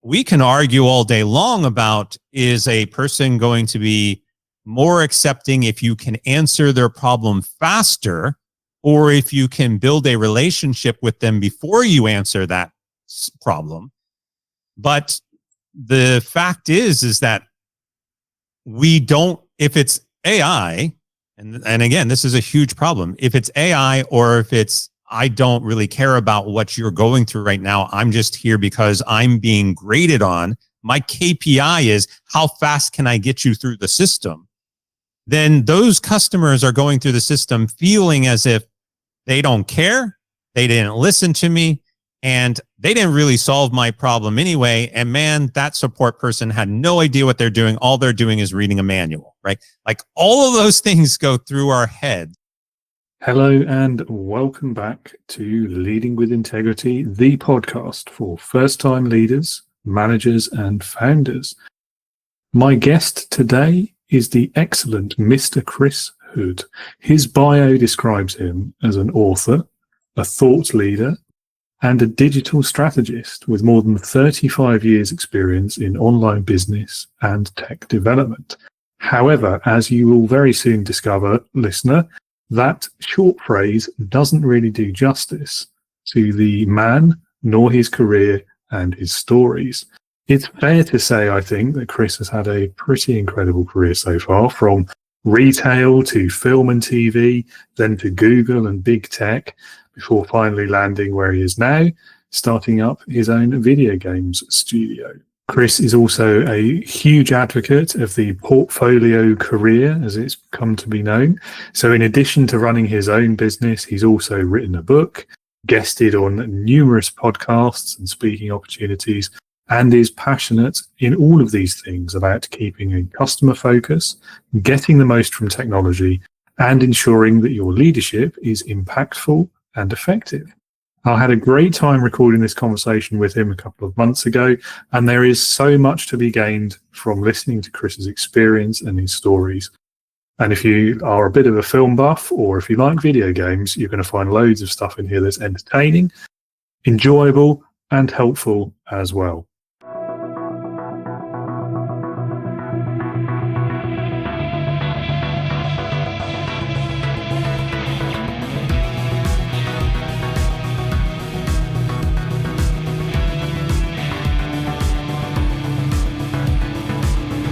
we can argue all day long about, is a person going to be more accepting if you can answer their problem faster, or if you can build a relationship with them before you answer that problem. But the fact is that we don't, if it's AI, and again, this is a huge problem. If it's AI, or if it's, I don't really care about what you're going through right now, I'm just here because I'm being graded on, my KPI is how fast can I get you through the system, then those customers are going through the system feeling as if they don't care, they didn't listen to me, and they didn't really solve my problem anyway. And man, that support person had no idea what they're doing. All they're doing is reading a manual, right? Like, all of those things go through our head. Hello and welcome back to Leading with Integrity, the podcast for first-time leaders, managers, and founders. My guest today is the excellent Mr. Chris Hood. His bio describes him as an author, a thought leader, and a digital strategist with more than 35 years experience in online business and tech development. However, as you will very soon discover, listener, that short phrase doesn't really do justice to the man, nor his career and his stories. It's fair to say, I think, that Chris has had a pretty incredible career so far, from retail to film and TV, then to Google and big tech, before finally landing where he is now, starting up his own video games studio. Chris is also a huge advocate of the portfolio career, as it's come to be known. So in addition to running his own business, he's also written a book, guested on numerous podcasts and speaking opportunities, and is passionate in all of these things about keeping a customer focus, getting the most from technology, and ensuring that your leadership is impactful and effective. I had a great time recording this conversation with him a couple of months ago, and there is so much to be gained from listening to Chris's experience and his stories. And if you are a bit of a film buff, or if you like video games, you're going to find loads of stuff in here that's entertaining, enjoyable, and helpful as well.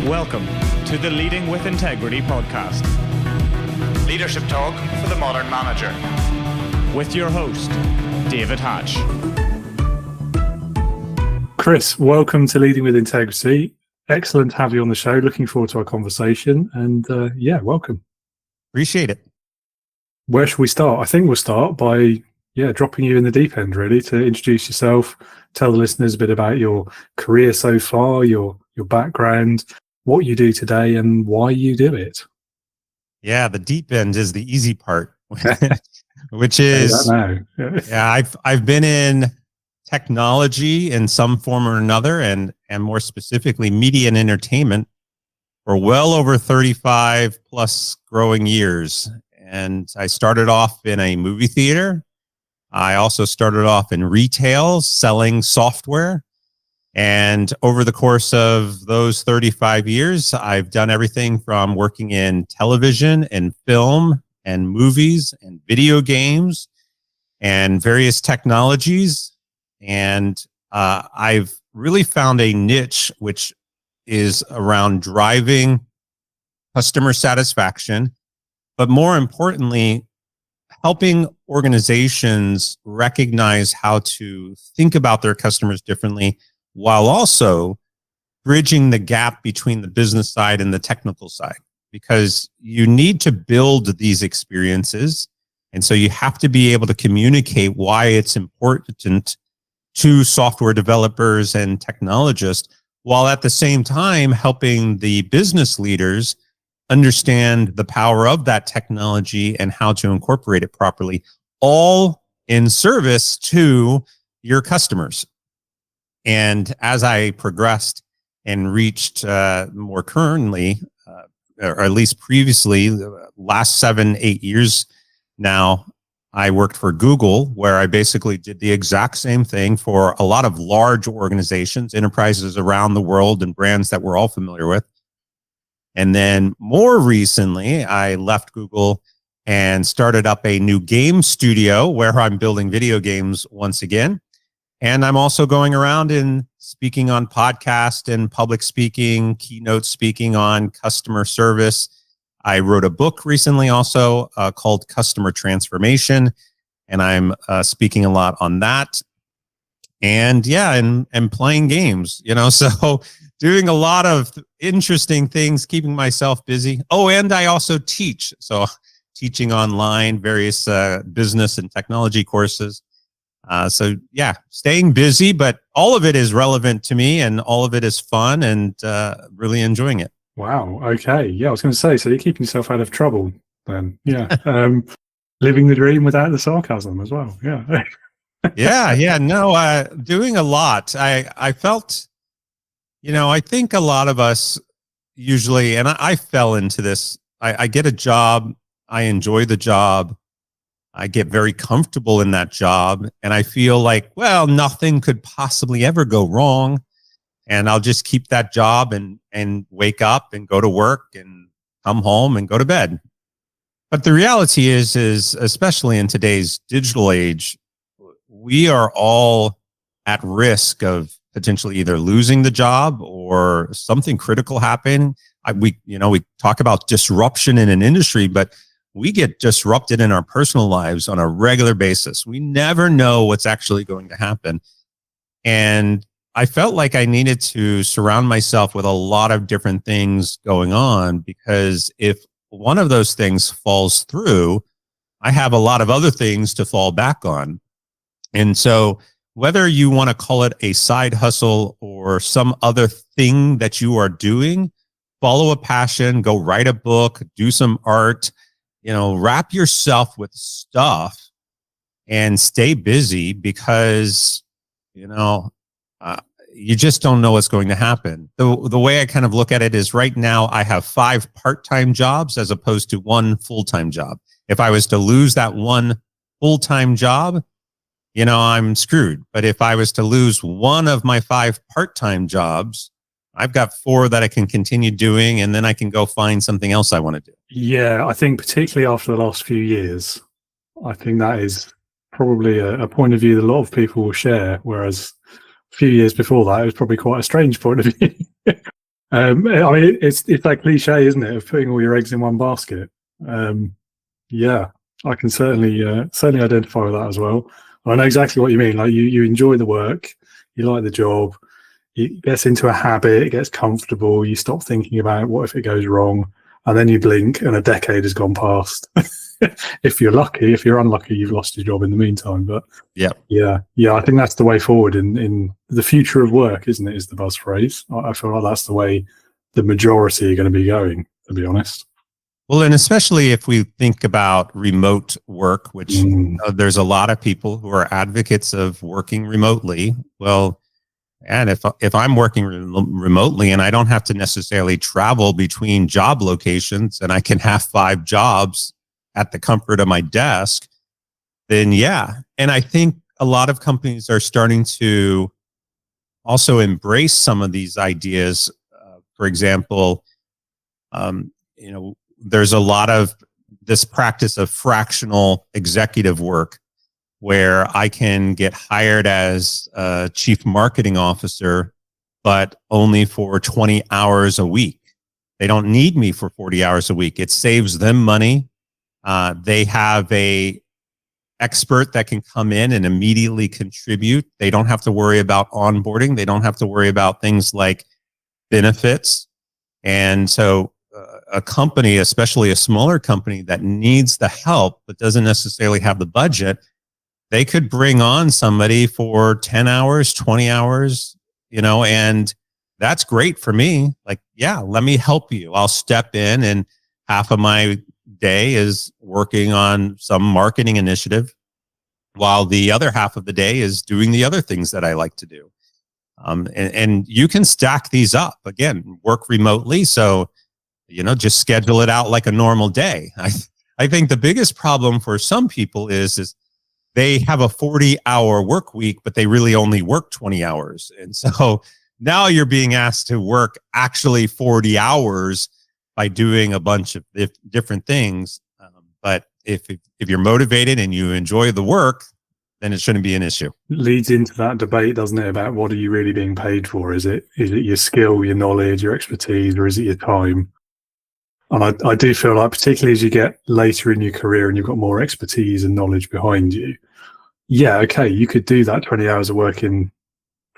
Welcome to the Leading with Integrity podcast. Leadership talk for the modern manager. With your host, David Hatch. Chris, welcome to Leading with Integrity. Excellent to have you on the show. Looking forward to our conversation. And welcome. Appreciate it. Where should we start? I think we'll start by dropping you in the deep end, really, to introduce yourself, tell the listeners a bit about your career so far, your background, what you do today, and why you do it. Yeah, the deep end is the easy part, which is, I've been in technology in some form or another, and more specifically media and entertainment, for well over 35 plus growing years. And I started off in a movie theater. I also started off in retail, selling software. And over the course of those 35 years, I've done everything from working in television and film and movies and video games and various technologies. And I've really found a niche, which is around driving customer satisfaction, but more importantly, helping organizations recognize how to think about their customers differently, while also bridging the gap between the business side and the technical side, because you need to build these experiences. And so you have to be able to communicate why it's important to software developers and technologists, while at the same time helping the business leaders understand the power of that technology and how to incorporate it properly, all in service to your customers. And as I progressed and reached more currently, or at least previously, the last 7-8 years now, I worked for Google, where I basically did the exact same thing for a lot of large organizations, enterprises around the world, and brands that we're all familiar with. And then more recently, I left Google and started up a new game studio where I'm building video games once again. And I'm also going around and speaking on podcast and public speaking, keynote speaking on customer service. I wrote a book recently also called Customer Transformation, and I'm speaking a lot on that. And yeah, and playing games, so doing a lot of interesting things, keeping myself busy. Oh, and I also teach. So teaching online, various business and technology courses. So yeah, staying busy, but all of it is relevant to me and all of it is fun and really enjoying it. Wow. Okay. Yeah, I was going to say, so you're keeping yourself out of trouble then. Yeah. Living the dream without the sarcasm as well. Yeah. Yeah. No, doing a lot. I felt, I think a lot of us usually, and I fell into this, I get a job, I enjoy the job, I get very comfortable in that job, and I feel like, well, nothing could possibly ever go wrong. And I'll just keep that job and wake up and go to work and come home and go to bed. But the reality is especially in today's digital age, we are all at risk of potentially either losing the job or something critical happen. We talk about disruption in an industry, but we get disrupted in our personal lives on a regular basis. We never know what's actually going to happen. And I felt like I needed to surround myself with a lot of different things going on, because if one of those things falls through, I have a lot of other things to fall back on. And so whether you want to call it a side hustle or some other thing that you are doing, follow a passion, go write a book, do some art, wrap yourself with stuff and stay busy, because, you just don't know what's going to happen. The way I kind of look at it is right now I have 5 part-time jobs as opposed to 1 full-time job. If I was to lose that 1 full-time job, I'm screwed. But if I was to lose one of my 5 part-time jobs, I've got 4 that I can continue doing, and then I can go find something else I want to do. Yeah, I think particularly after the last few years, I think that is probably a point of view that a lot of people will share, whereas a few years before that, it was probably quite a strange point of view. I mean, it's that cliche, isn't it, of putting all your eggs in one basket? Yeah, I can certainly identify with that as well. I know exactly what you mean. Like you enjoy the work, you like the job, it gets into a habit, it gets comfortable, you stop thinking about what if it goes wrong, and then you blink and a decade has gone past. If you're lucky. If you're unlucky, you've lost your job in the meantime. But yeah, I think that's the way forward in the future of work, isn't it? Is the buzz phrase. I feel like that's the way the majority are going to be going, to be honest. Well, and especially if we think about remote work, which there's a lot of people who are advocates of working remotely. Well, and if I'm working remotely and I don't have to necessarily travel between job locations, and I can have 5 jobs at the comfort of my desk, then yeah. And I think a lot of companies are starting to also embrace some of these ideas. For example, there's a lot of this practice of fractional executive work, where I can get hired as a chief marketing officer, but only for 20 hours a week. They don't need me for 40 hours a week. It saves them money. They have a expert that can come in and immediately contribute. They don't have to worry about onboarding. They don't have to worry about things like benefits. And so a company, especially a smaller company that needs the help but doesn't necessarily have the budget, they could bring on somebody for 10 hours, 20 hours, and that's great for me. Like, yeah, let me help you. I'll step in, and half of my day is working on some marketing initiative, while the other half of the day is doing the other things that I like to do. And you can stack these up. Again, work remotely. So, just schedule it out like a normal day. I think the biggest problem for some people is they have a 40-hour work week, but they really only work 20 hours. And so now you're being asked to work actually 40 hours by doing a bunch of different things. But if you're motivated and you enjoy the work, then it shouldn't be an issue. Leads into that debate, doesn't it, about what are you really being paid for? Is it your skill, your knowledge, your expertise, or is it your time? And I do feel like, particularly as you get later in your career and you've got more expertise and knowledge behind you, yeah, okay, you could do that 20 hours of work in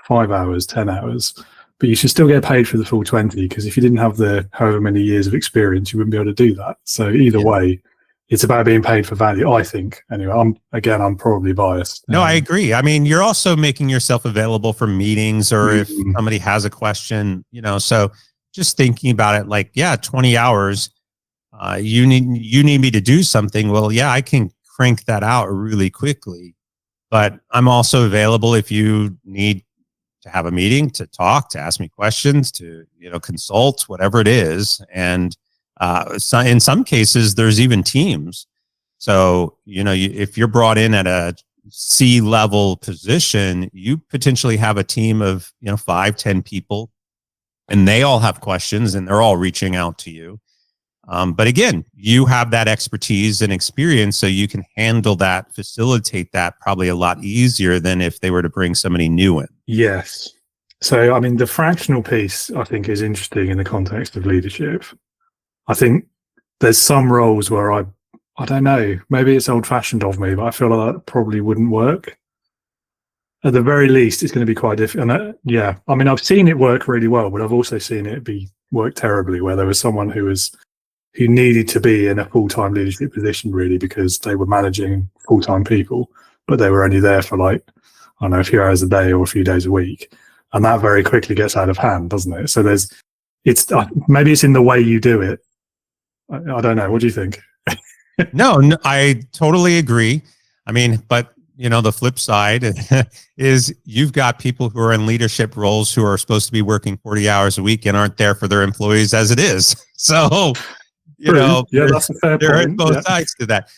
5 hours, 10 hours, but you should still get paid for the full 20, because if you didn't have the however many years of experience, you wouldn't be able to do that. So either way, it's about being paid for value, I think. Anyway, I'm probably biased. No, I agree. I mean, you're also making yourself available for meetings, or if somebody has a question, so just thinking about it, like, 20 hours, you need me to do something. Well, yeah, I can crank that out really quickly, but I'm also available if you need to have a meeting, to talk, to ask me questions, to, consult, whatever it is. And so in some cases, there's even teams. So, if you're brought in at a C-level position, you potentially have a team of, 5-10 people, and they all have questions and they're all reaching out to you. But again, you have that expertise and experience, so you can handle that, facilitate that probably a lot easier than if they were to bring somebody new in. Yes. So, I mean, the fractional piece, I think, is interesting in the context of leadership. I think there's some roles where I don't know, maybe it's old-fashioned of me, but I feel like that probably wouldn't work. At the very least, it's going to be quite difficult. And I mean, I've seen it work really well, but I've also seen it work terribly, where there was someone who needed to be in a full-time leadership position, really, because they were managing full-time people, but they were only there for a few hours a day or a few days a week. And that very quickly gets out of hand, doesn't it? So maybe it's in the way you do it. I don't know. What do you think? No, I totally agree. I mean, but the flip side is you've got people who are in leadership roles who are supposed to be working 40 hours a week and aren't there for their employees as it is. So, that's a fair point. There are both sides to that.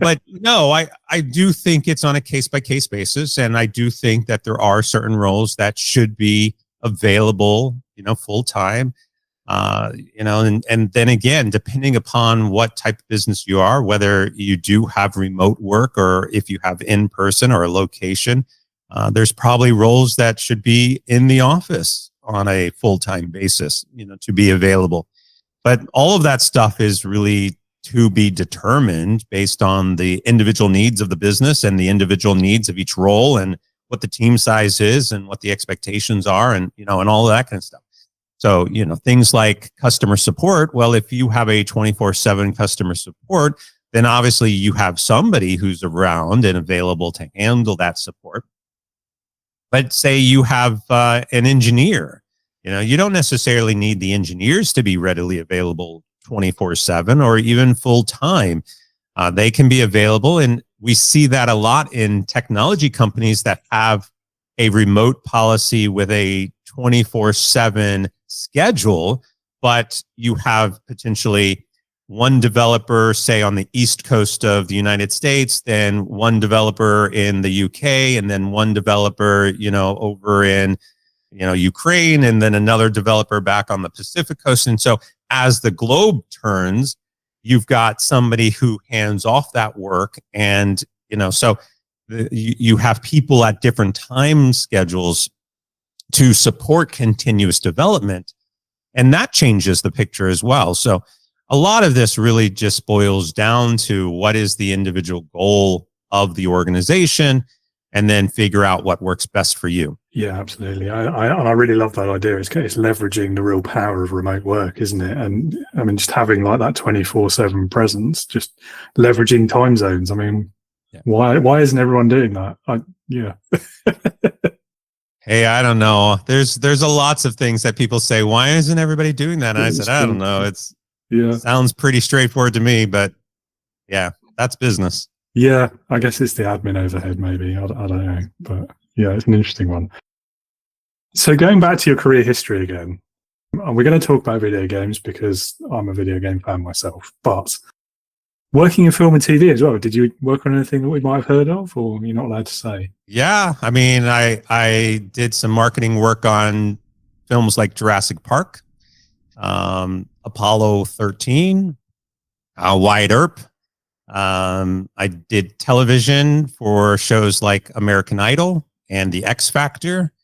But no, I do think it's on a case-by-case basis. And I do think that there are certain roles that should be available, full-time. And then again, depending upon what type of business you are, whether you do have remote work or if you have in-person or a location, there's probably roles that should be in the office on a full-time basis, to be available. But all of that stuff is really to be determined based on the individual needs of the business and the individual needs of each role, and what the team size is and what the expectations are, and, and all of that kind of stuff. So, things like customer support. Well, if you have a 24/7 customer support, then obviously you have somebody who's around and available to handle that support. But say you have an engineer, you don't necessarily need the engineers to be readily available 24/7 or even full time. They can be available. And we see that a lot in technology companies that have a remote policy with a 24/7 schedule, but you have potentially one developer, say on the East Coast of the United States, then one developer in the UK, and then one developer, over in, Ukraine, and then another developer back on the Pacific Coast. And so as the globe turns, you've got somebody who hands off that work. And, so you have people at different time schedules to support continuous development. And that changes the picture as well. So a lot of this really just boils down to what is the individual goal of the organization, and then figure out what works best for you. Yeah, absolutely. I really love that idea. It's leveraging the real power of remote work, isn't it? And I mean, just having like that 24/7 presence, just leveraging time zones. I mean, why isn't everyone doing that? Hey, I don't know. There's lots of things that people say, why isn't everybody doing that? And I said, I don't know. It sounds pretty straightforward to me, but yeah, that's business. Yeah, I guess it's the admin overhead, maybe. I don't know. But yeah, it's an interesting one. So going back to your career history again, we're going to talk about video games because I'm a video game fan myself. But Working in film and TV as well, did you work on anything that we might have heard of, or you're not allowed to say? Yeah, I mean, I did some marketing work on films like Jurassic Park, Apollo 13, Wyatt Earp. I did television for shows like American Idol and The X Factor,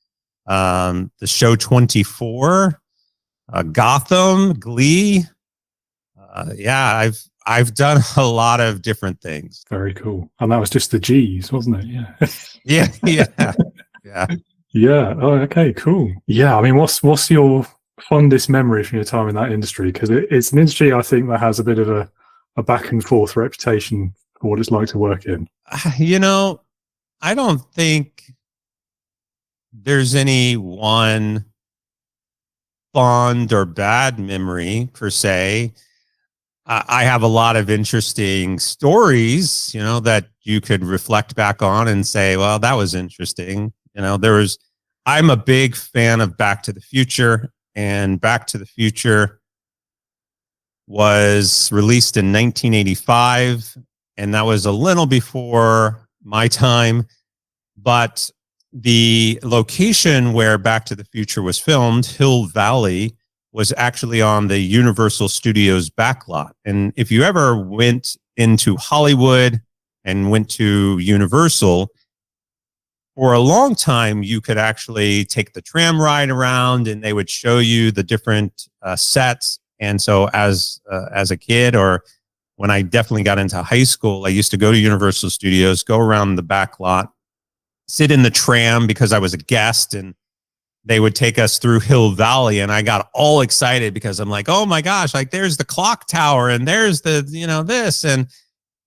the show 24, Gotham, Glee. Yeah, I've done a lot of different things. Very cool. And that was just the G's, wasn't it? Yeah. Yeah. Yeah. Oh, okay, cool. Yeah. I mean, what's your fondest memory from your time in that industry? Because it's an industry, I think, that has a bit of a back and forth reputation for what it's like to work in. I don't think there's any one fond or bad memory per se. I have a lot of interesting stories, that you could reflect back on and say, well, that was interesting. I'm a big fan of Back to the Future, and Back to the Future was released in 1985, and that was a little before my time. But the location where Back to the Future was filmed, Hill Valley, was actually on the Universal Studios backlot. And if you ever went into Hollywood and went to Universal, for a long time, you could actually take the tram ride around and they would show you the different sets. And so as a kid, or when I definitely got into high school, I used to go to Universal Studios, go around the back lot, sit in the tram because I was a guest, and they would take us through Hill Valley. And I got all excited because I'm like, oh my gosh, like there's the clock tower and there's the, this. And,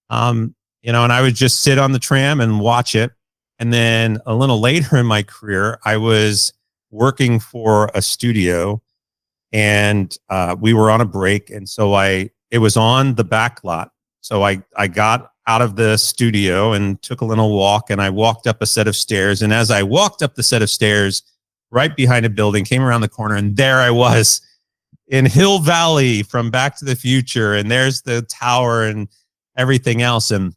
and I would just sit on the tram and watch it. And then a little later in my career, I was working for a studio, and we were on a break. And so it was on the back lot. So I got out of the studio and took a little walk, and I walked up a set of stairs. And as I walked up the set of stairs, right behind a building, came around the corner, and there I was in Hill Valley from Back to the Future. And there's the tower and everything else. And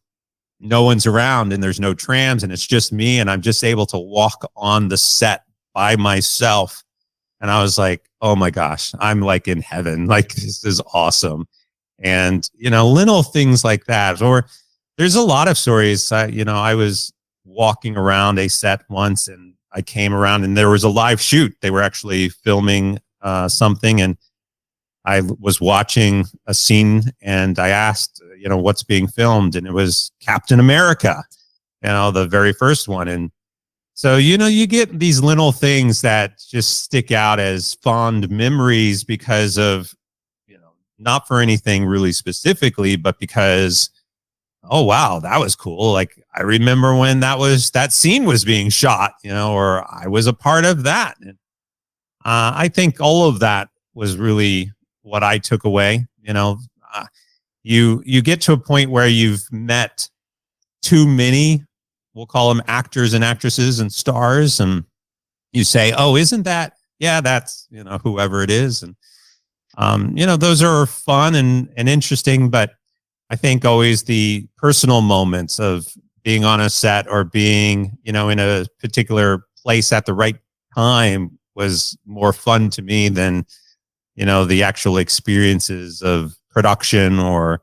no one's around, and there's no trams, and it's just me. And I'm just able to walk on the set by myself. And I was like, oh my gosh, I'm like in heaven. Like, this is awesome. And, little things like that. Or there's a lot of stories. I was walking around a set once, and I came around and there was a live shoot. They were actually filming something, and I was watching a scene, and I asked, what's being filmed? And it was Captain America, the very first one. And so, you get these little things that just stick out as fond memories because of, not for anything really specifically, but because, oh, wow, that was cool. Like, I remember when that scene was being shot, or I was a part of that. And I think all of that was really what I took away. You get to a point where you've met too many, we'll call them actors and actresses and stars, and you say, oh, isn't that, yeah, that's, whoever it is. And, those are fun and interesting, but I think always the personal moments of being on a set or being, in a particular place at the right time was more fun to me than, the actual experiences of production or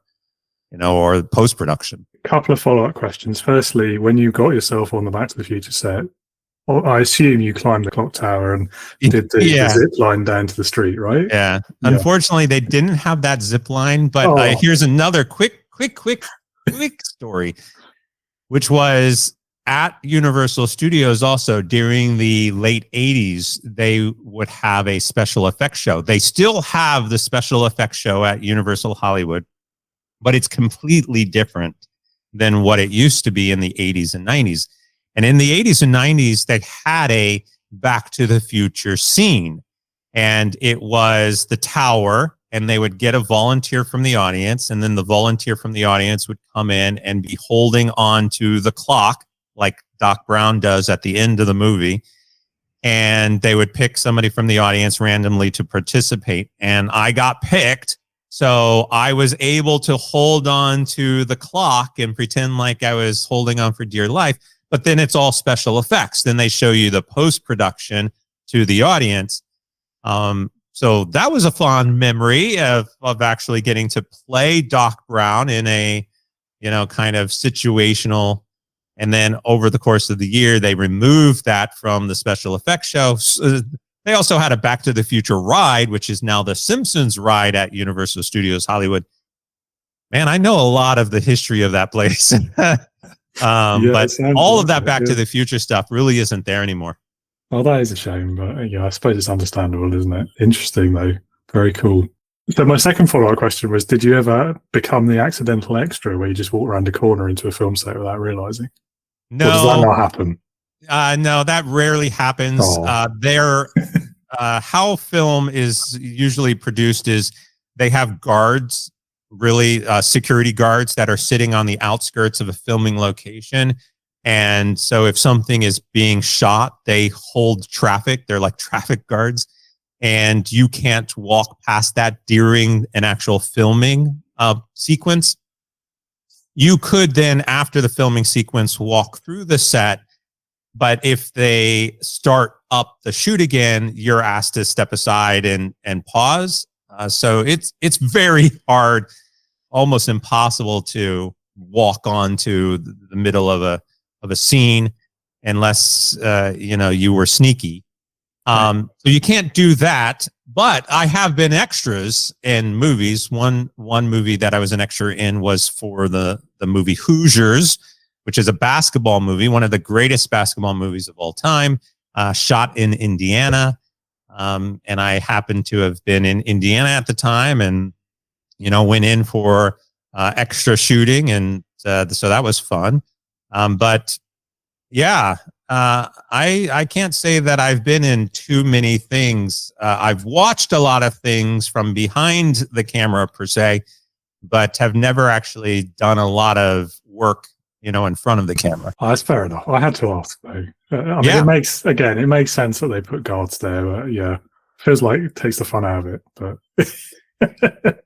post-production. A couple of follow-up questions. Firstly, when you got yourself on the Back to the Future set, I assume you climbed the clock tower and did the zip line down to the street, right? Yeah. Unfortunately, they didn't have that zip line, but here's another quick story, which was at Universal Studios also during the late 80s, they would have a special effects show. They still have the special effects show at Universal Hollywood, but it's completely different than what it used to be in the 80s and 90s. And in the 80s and 90s, they had a Back to the Future scene, and it was the tower, and they would get a volunteer from the audience, and then the volunteer from the audience would come in and be holding on to the clock like Doc Brown does at the end of the movie. And they would pick somebody from the audience randomly to participate. And I got picked So I was able to hold on to the clock and pretend like I was holding on for dear life. But then it's all special effects. Then they show you the post-production to the audience. So that was a fond memory of actually getting to play Doc Brown in a, kind of situational. And then over the course of the year, they removed that from the special effects show. So they also had a Back to the Future ride, which is now the Simpsons ride at Universal Studios Hollywood. Man, I know a lot of the history of that place. But all of that Back to the Future stuff really isn't there anymore. Oh, that is a shame, but I suppose it's understandable, isn't it? Interesting, though. Very cool. So my second follow-up question was, did you ever become the accidental extra where you just walk around a corner into a film set without realizing? No. Or does that not happen? No, that rarely happens. How film is usually produced is they have guards, really security guards that are sitting on the outskirts of a filming location. And so if something is being shot, they hold traffic. They're like traffic guards. And you can't walk past that during an actual filming sequence. You could then, after the filming sequence, walk through the set. But if they start up the shoot again, you're asked to step aside and pause. So it's very hard, almost impossible to walk onto the middle of a scene unless you were sneaky. So you can't do that. But I have been extras in movies. One movie that I was an extra in was for the movie Hoosiers, which is a basketball movie, one of the greatest basketball movies of all time, shot in Indiana. And I happened to have been in Indiana at the time and, went in for extra shooting. And so that was fun. But yeah, I can't say that I've been in too many things. I've watched a lot of things from behind the camera per se, but have never actually done a lot of work in front of the camera. Oh, that's fair enough. I had to ask though. It makes sense that they put guards there. But feels like it takes the fun out of it. But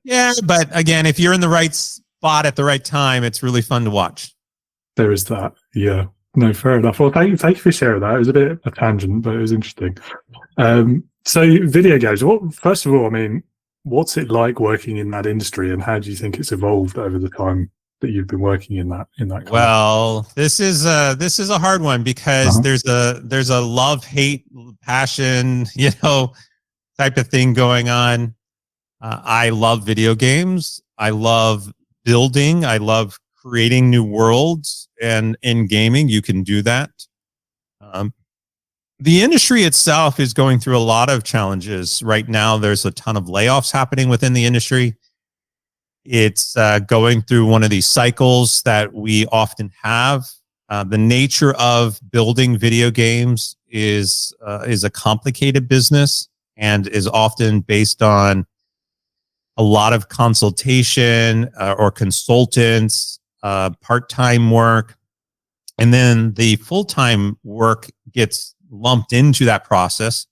yeah, but again, if you're in the right spot at the right time, it's really fun to watch. There is that. Yeah. No, fair enough. Well, thank you for sharing that. It was a bit of a tangent, but it was interesting. So video games. First of all, what's it like working in that industry, and how do you think it's evolved over the time that you've been working in that Well, this is a hard one because there's a love, hate, passion, type of thing going on. I love video games. I love building. I love creating new worlds, and in gaming, you can do that. The industry itself is going through a lot of challenges right now. There's a ton of layoffs happening within the industry. It's going through one of these cycles that we often have. The nature of building video games is a complicated business and is often based on a lot of consultation or consultants, part-time work, and then the full-time work gets lumped into that process.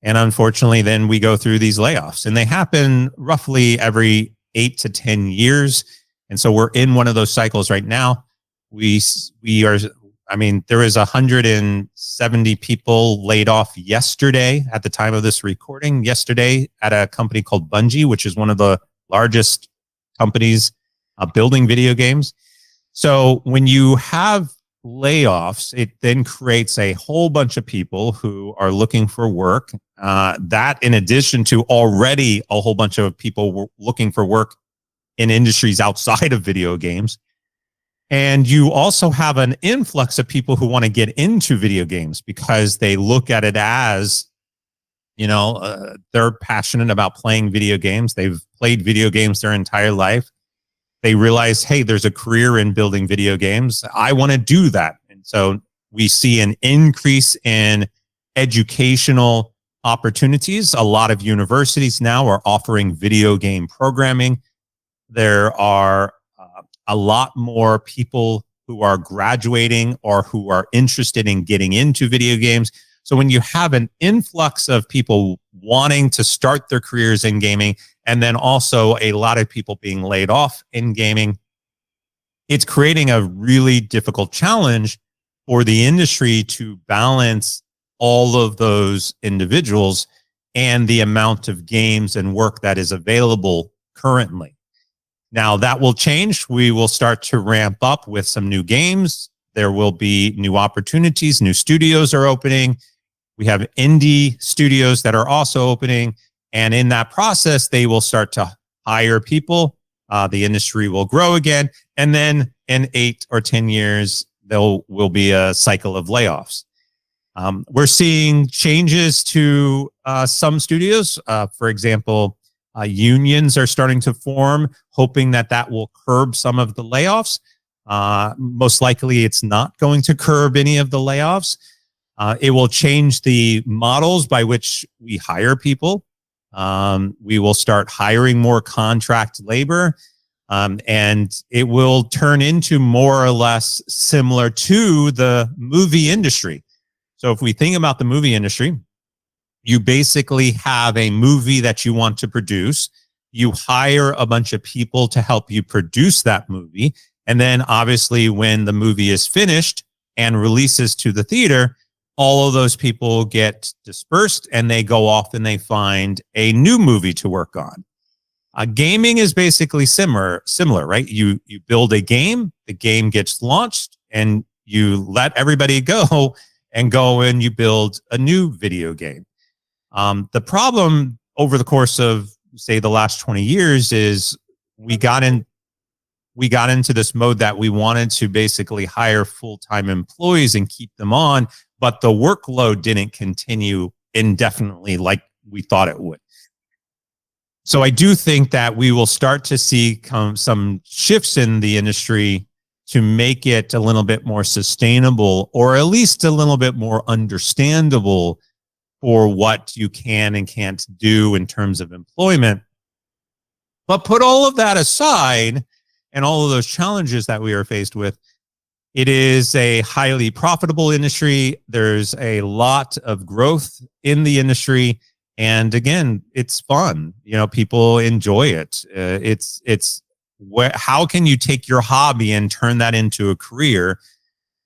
And unfortunately, then we go through these layoffs, and they happen roughly every 8 to 10 years. And so we're in one of those cycles right now. We are, there is 170 people laid off yesterday at the time of this recording, yesterday at a company called Bungie, which is one of the largest companies building video games. So when you have layoffs, it then creates a whole bunch of people who are looking for work. That in addition to already a whole bunch of people looking for work in industries outside of video games. And you also have an influx of people who want to get into video games because they look at it as, they're passionate about playing video games. They've played video games their entire life. They realize, hey, there's a career in building video games. I want to do that. And so we see an increase in educational opportunities. A lot of universities now are offering video game programming. There are a lot more people who are graduating or who are interested in getting into video games. So when you have an influx of people wanting to start their careers in gaming, and then also a lot of people being laid off in gaming. It's creating a really difficult challenge for the industry to balance all of those individuals and the amount of games and work that is available currently. Now that will change. We will start to ramp up with some new games. There will be new opportunities. New studios are opening. We have indie studios that are also opening. And in that process, they will start to hire people. The industry will grow again. And then in 8 or 10 years, there will be a cycle of layoffs. We're seeing changes to some studios. For example, unions are starting to form, hoping that will curb some of the layoffs. Most likely, it's not going to curb any of the layoffs. It will change the models by which we hire people. We will start hiring more contract labor. And it will turn into more or less similar to the movie industry. So if we think about the movie industry, you basically have a movie that you want to produce. You hire a bunch of people to help you produce that movie. And then obviously when the movie is finished and releases to the theater, all of those people get dispersed and they go off and they find a new movie to work on. Gaming is basically similar, right? You build a game, the game gets launched, and you let everybody go and you build a new video game. The problem over the course of, say, the last 20 years is we got into this mode that we wanted to basically hire full-time employees and keep them on, but the workload didn't continue indefinitely like we thought it would. So I do think that we will start to see some shifts in the industry to make it a little bit more sustainable, or at least a little bit more understandable for what you can and can't do in terms of employment. But put all of that aside and all of those challenges that we are faced with, it is a highly profitable industry. There's a lot of growth in the industry. And again, it's fun. People enjoy it. How can you take your hobby and turn that into a career?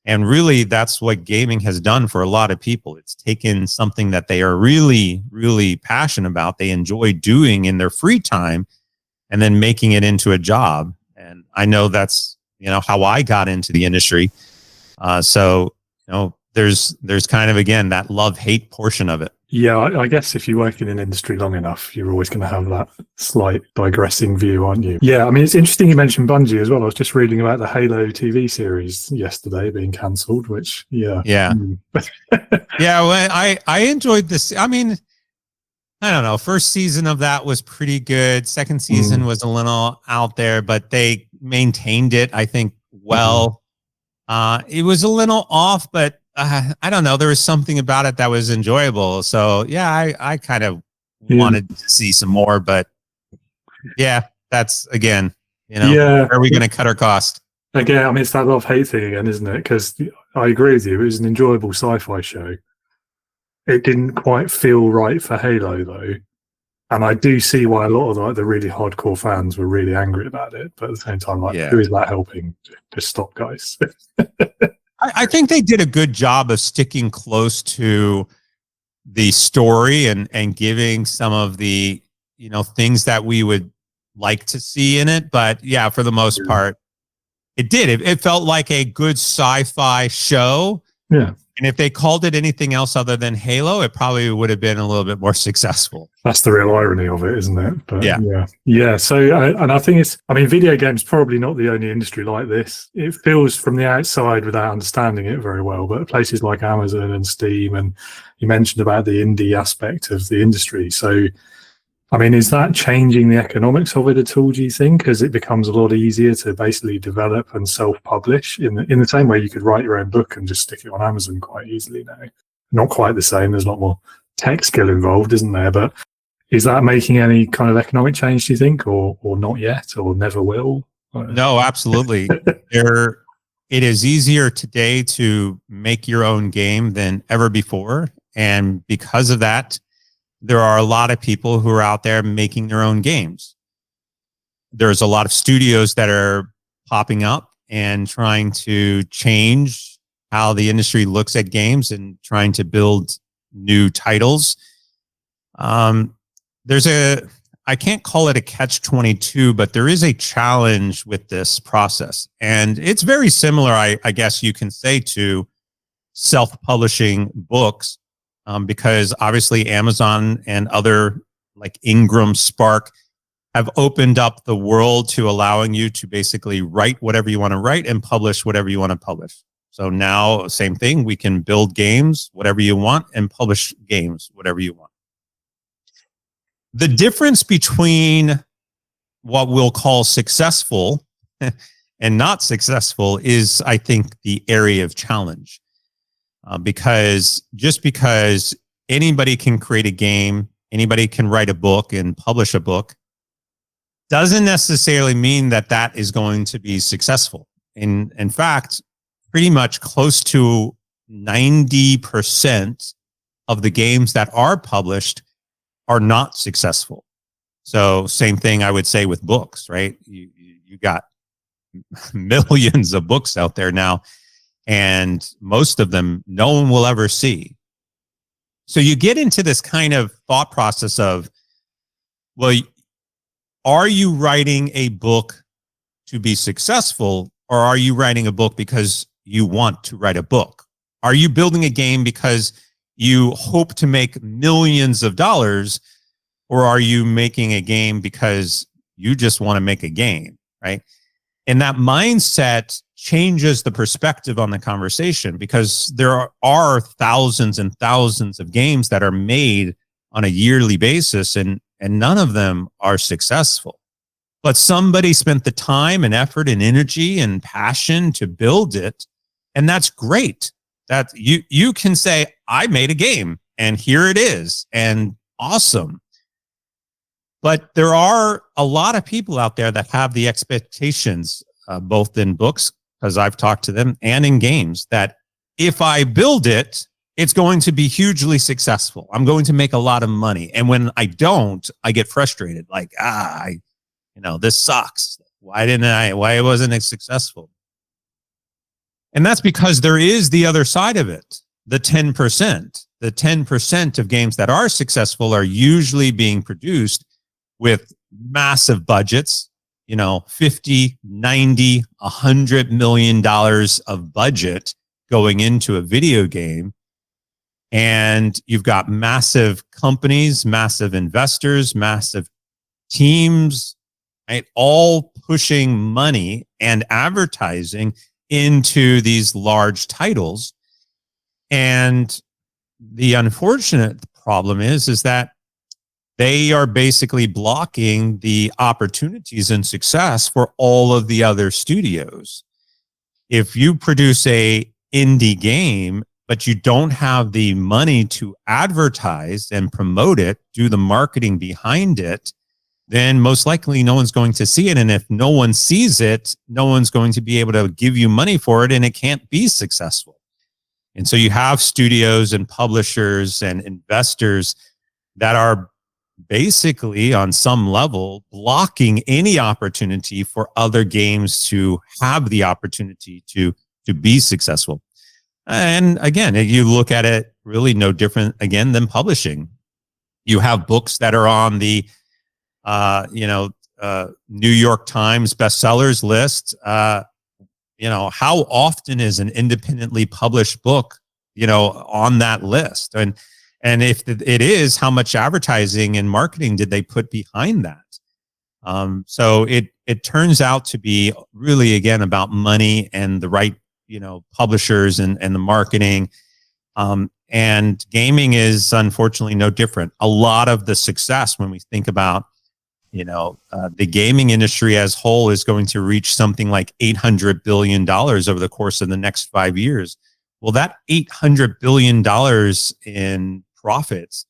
And really, that's what gaming has done for a lot of people. It's taken something that they are really, really passionate about, they enjoy doing in their free time, and then making it into a job. And I know that's, how I got into the industry. So there's kind of, again, that love-hate portion of it. Yeah, I guess if you work in an industry long enough, you're always going to have that slight digressing view, aren't you? Yeah, I mean, it's interesting you mentioned Bungie as well. I was just reading about the Halo TV series yesterday being cancelled, which, yeah. Yeah. Yeah, well, I enjoyed this. I mean, I don't know. First season of that was pretty good. Second season was a little out there, but they maintained it, I think, well. It was a little off, but I don't know. There was something about it that was enjoyable. So yeah, I kind of wanted to see some more, but yeah, that's again, where are we going to cut our cost? Again, I mean, it's that love-hate thing again, isn't it? Because I agree with you. It was an enjoyable sci-fi show. It didn't quite feel right for Halo though. And I do see why a lot of the really hardcore fans were really angry about it. But at the same time, who is that helping? Just stop, guys. I think they did a good job of sticking close to the story and giving some of the, things that we would like to see in it. But yeah, for the most part, it did. It felt like a good sci-fi show. Yeah. And if they called it anything else other than Halo, it probably would have been a little bit more successful. That's the real irony of it, isn't it? But yeah. So, and I think video games probably not the only industry like this. It feels from the outside without understanding it very well, but places like Amazon and Steam, and you mentioned about the indie aspect of the industry. So, I mean, is that changing the economics of it at all, do you think? As it becomes a lot easier to basically develop and self-publish in the same way you could write your own book and just stick it on Amazon quite easily now. Not quite the same. There's a lot more tech skill involved, isn't there? But is that making any kind of economic change, do you think, or not yet, or never will? No, absolutely. It is easier today to make your own game than ever before. And because of that, there are a lot of people who are out there making their own games. There's a lot of studios that are popping up and trying to change how the industry looks at games and trying to build new titles. I can't call it a catch-22, but there is a challenge with this process. And it's very similar, I guess you can say, to self-publishing books, because obviously Amazon and other like Ingram, Spark have opened up the world to allowing you to basically write whatever you want to write and publish whatever you want to publish. So now, same thing, we can build games, whatever you want, and publish games, whatever you want. The difference between what we'll call successful and not successful is, I think, the area of challenge. Because just because anybody can create a game, anybody can write a book and publish a book, doesn't necessarily mean that that is going to be successful. In fact, pretty much close to 90% of the games that are published are not successful. So same thing I would say with books, right? You got millions of books out there now, and most of them no one will ever see. So you get into this kind of thought process of, well, are you writing a book to be successful, or are you writing a book because you want to write a book? Are you building a game because you hope to make millions of dollars, or are you making a game because you just want to make a game, right? And that mindset changes the perspective on the conversation, because there are thousands and thousands of games that are made on a yearly basis, and none of them are successful. But somebody spent the time and effort and energy and passion to build it, and that's great. That you can say, I made a game and here it is, and awesome. But there are a lot of people out there that have the expectations, both in books, because I've talked to them, and in games, that if I build it, it's going to be hugely successful. I'm going to make a lot of money. And when I don't, I get frustrated. Like, this sucks. Why wasn't it successful? And that's because there is the other side of it, the 10%. The 10% of games that are successful are usually being produced with massive budgets, 50, 90, $100 million of budget going into a video game. And you've got massive companies, massive investors, massive teams, right? All pushing money and advertising into these large titles. And the unfortunate problem is that they are basically blocking the opportunities and success for all of the other studios. If you produce a indie game, but you don't have the money to advertise and promote it, do the marketing behind it, then most likely no one's going to see it. And if no one sees it, no one's going to be able to give you money for it, and it can't be successful. And so you have studios and publishers and investors that are basically on some level blocking any opportunity for other games to have the opportunity to be successful. And again, you look at it really no different again than publishing. You have books that are on the New York Times bestsellers list. How often is an independently published book, on that list? And if it is, how much advertising and marketing did they put behind that? So it turns out to be really, again, about money and the right, publishers and the marketing. And gaming is unfortunately no different. A lot of the success, when we think about, the gaming industry as whole, is going to reach something like $800 billion over the course of the next 5 years. Well, that $800 billion in profits,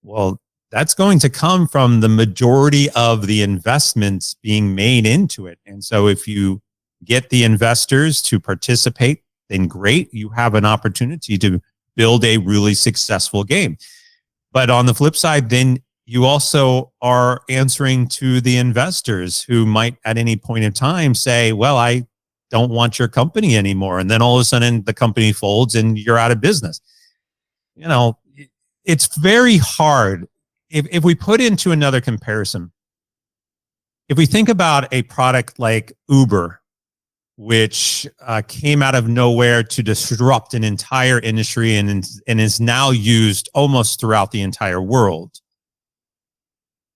well, that's going to come from the majority of the investments being made into it. And so if you get the investors to participate, then great, you have an opportunity to build a really successful game. But on the flip side, then you also are answering to the investors who might at any point in time say, well, I don't want your company anymore. And then all of a sudden the company folds and you're out of business. You know, it's very hard. If we put into another comparison, if we think about a product like Uber, which came out of nowhere to disrupt an entire industry and is now used almost throughout the entire world.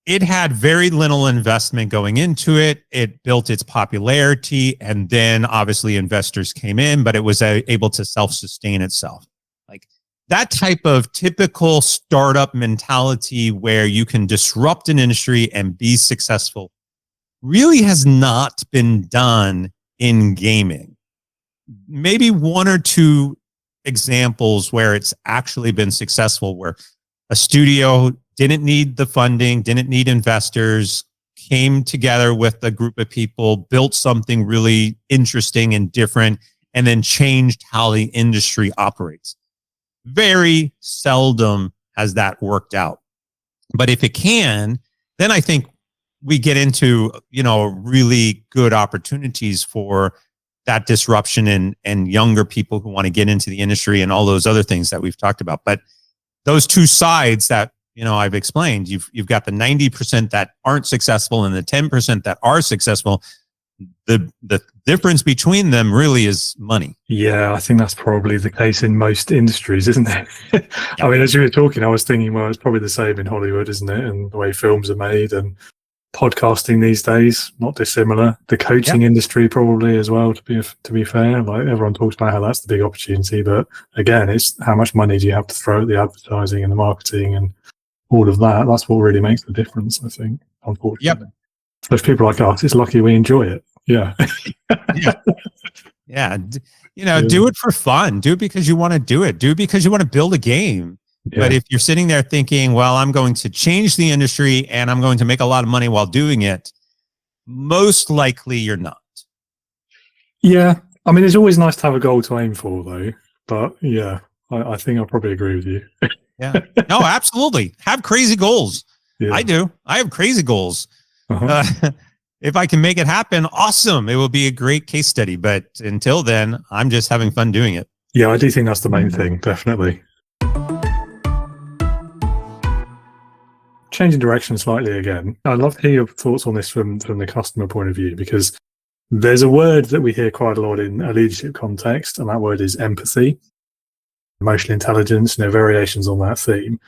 It had very little investment going into it. It built its popularity, and then obviously investors came in, but it was able to self-sustain itself. Like that type of typical startup mentality where you can disrupt an industry and be successful really has not been done in gaming. Maybe one or two examples where it's actually been successful, where a studio didn't need the funding, didn't need investors, came together with a group of people, built something really interesting and different, and then changed how the industry operates. Very seldom has that worked out. But if it can, then I think we get into, really good opportunities for that disruption and younger people who want to get into the industry and all those other things that we've talked about. But those two sides that, I've explained, you've got the 90% that aren't successful and the 10% that are successful. The difference between them really is money. Yeah, I think that's probably the case in most industries, isn't it? Yeah. I mean, as you were talking, I was thinking, well, it's probably the same in Hollywood, isn't it? And the way films are made and podcasting these days, not dissimilar. The coaching industry probably as well, to be fair. Like everyone talks about how that's the big opportunity, but again, it's how much money do you have to throw at the advertising and the marketing and all of that. That's what really makes the difference, I think, unfortunately. Yep. So if people like us, it's lucky we enjoy it. Yeah. Yeah. Do it for fun. Do it because you want to do it. Do it because you want to build a game. Yeah. But if you're sitting there thinking, well, I'm going to change the industry and I'm going to make a lot of money while doing it, most likely you're not. Yeah. I mean, it's always nice to have a goal to aim for, though. But yeah, I think I'll probably agree with you. Yeah. No, absolutely. Have crazy goals. Yeah. I do. I have crazy goals. Uh-huh. If I can make it happen, awesome. It will be a great case study. But until then, I'm just having fun doing it. Yeah, I do think that's the main thing. Definitely. Changing direction slightly again. I'd love to hear your thoughts on this from the customer point of view, because there's a word that we hear quite a lot in a leadership context, and that word is empathy, emotional intelligence, variations on that theme.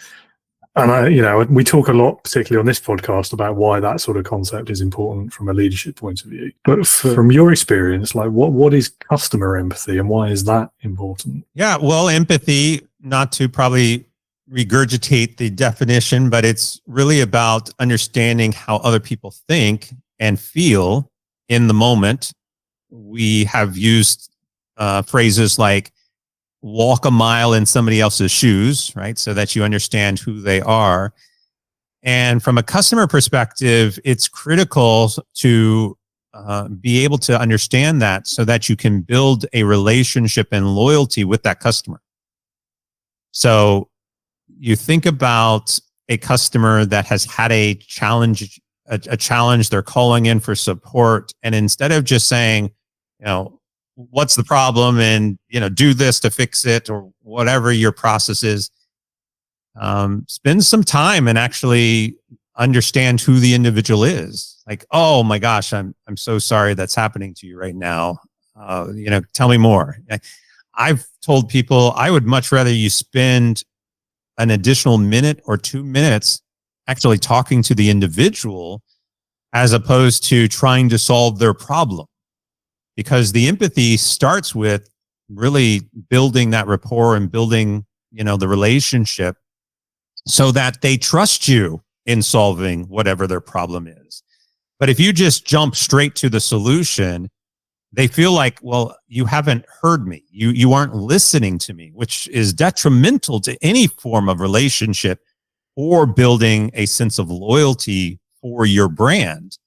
And we talk a lot, particularly on this podcast, about why that sort of concept is important from a leadership point of view. But from your experience, like what is customer empathy and why is that important? Yeah, well, empathy, not to probably regurgitate the definition, but it's really about understanding how other people think and feel in the moment. We have used phrases like walk a mile in somebody else's shoes, right? So that you understand who they are. And from a customer perspective, it's critical to be able to understand that so that you can build a relationship and loyalty with that customer. So you think about a customer that has had a challenge, they're calling in for support. And instead of just saying, what's the problem and, do this to fix it or whatever your process is, spend some time and actually understand who the individual is. Like, oh my gosh, I'm so sorry that's happening to you right now. Tell me more. I've told people I would much rather you spend an additional minute or 2 minutes actually talking to the individual as opposed to trying to solve their problem. Because the empathy starts with really building that rapport and building, the relationship so that they trust you in solving whatever their problem is. But if you just jump straight to the solution, they feel like, well, you haven't heard me. You aren't listening to me, which is detrimental to any form of relationship or building a sense of loyalty for your brand.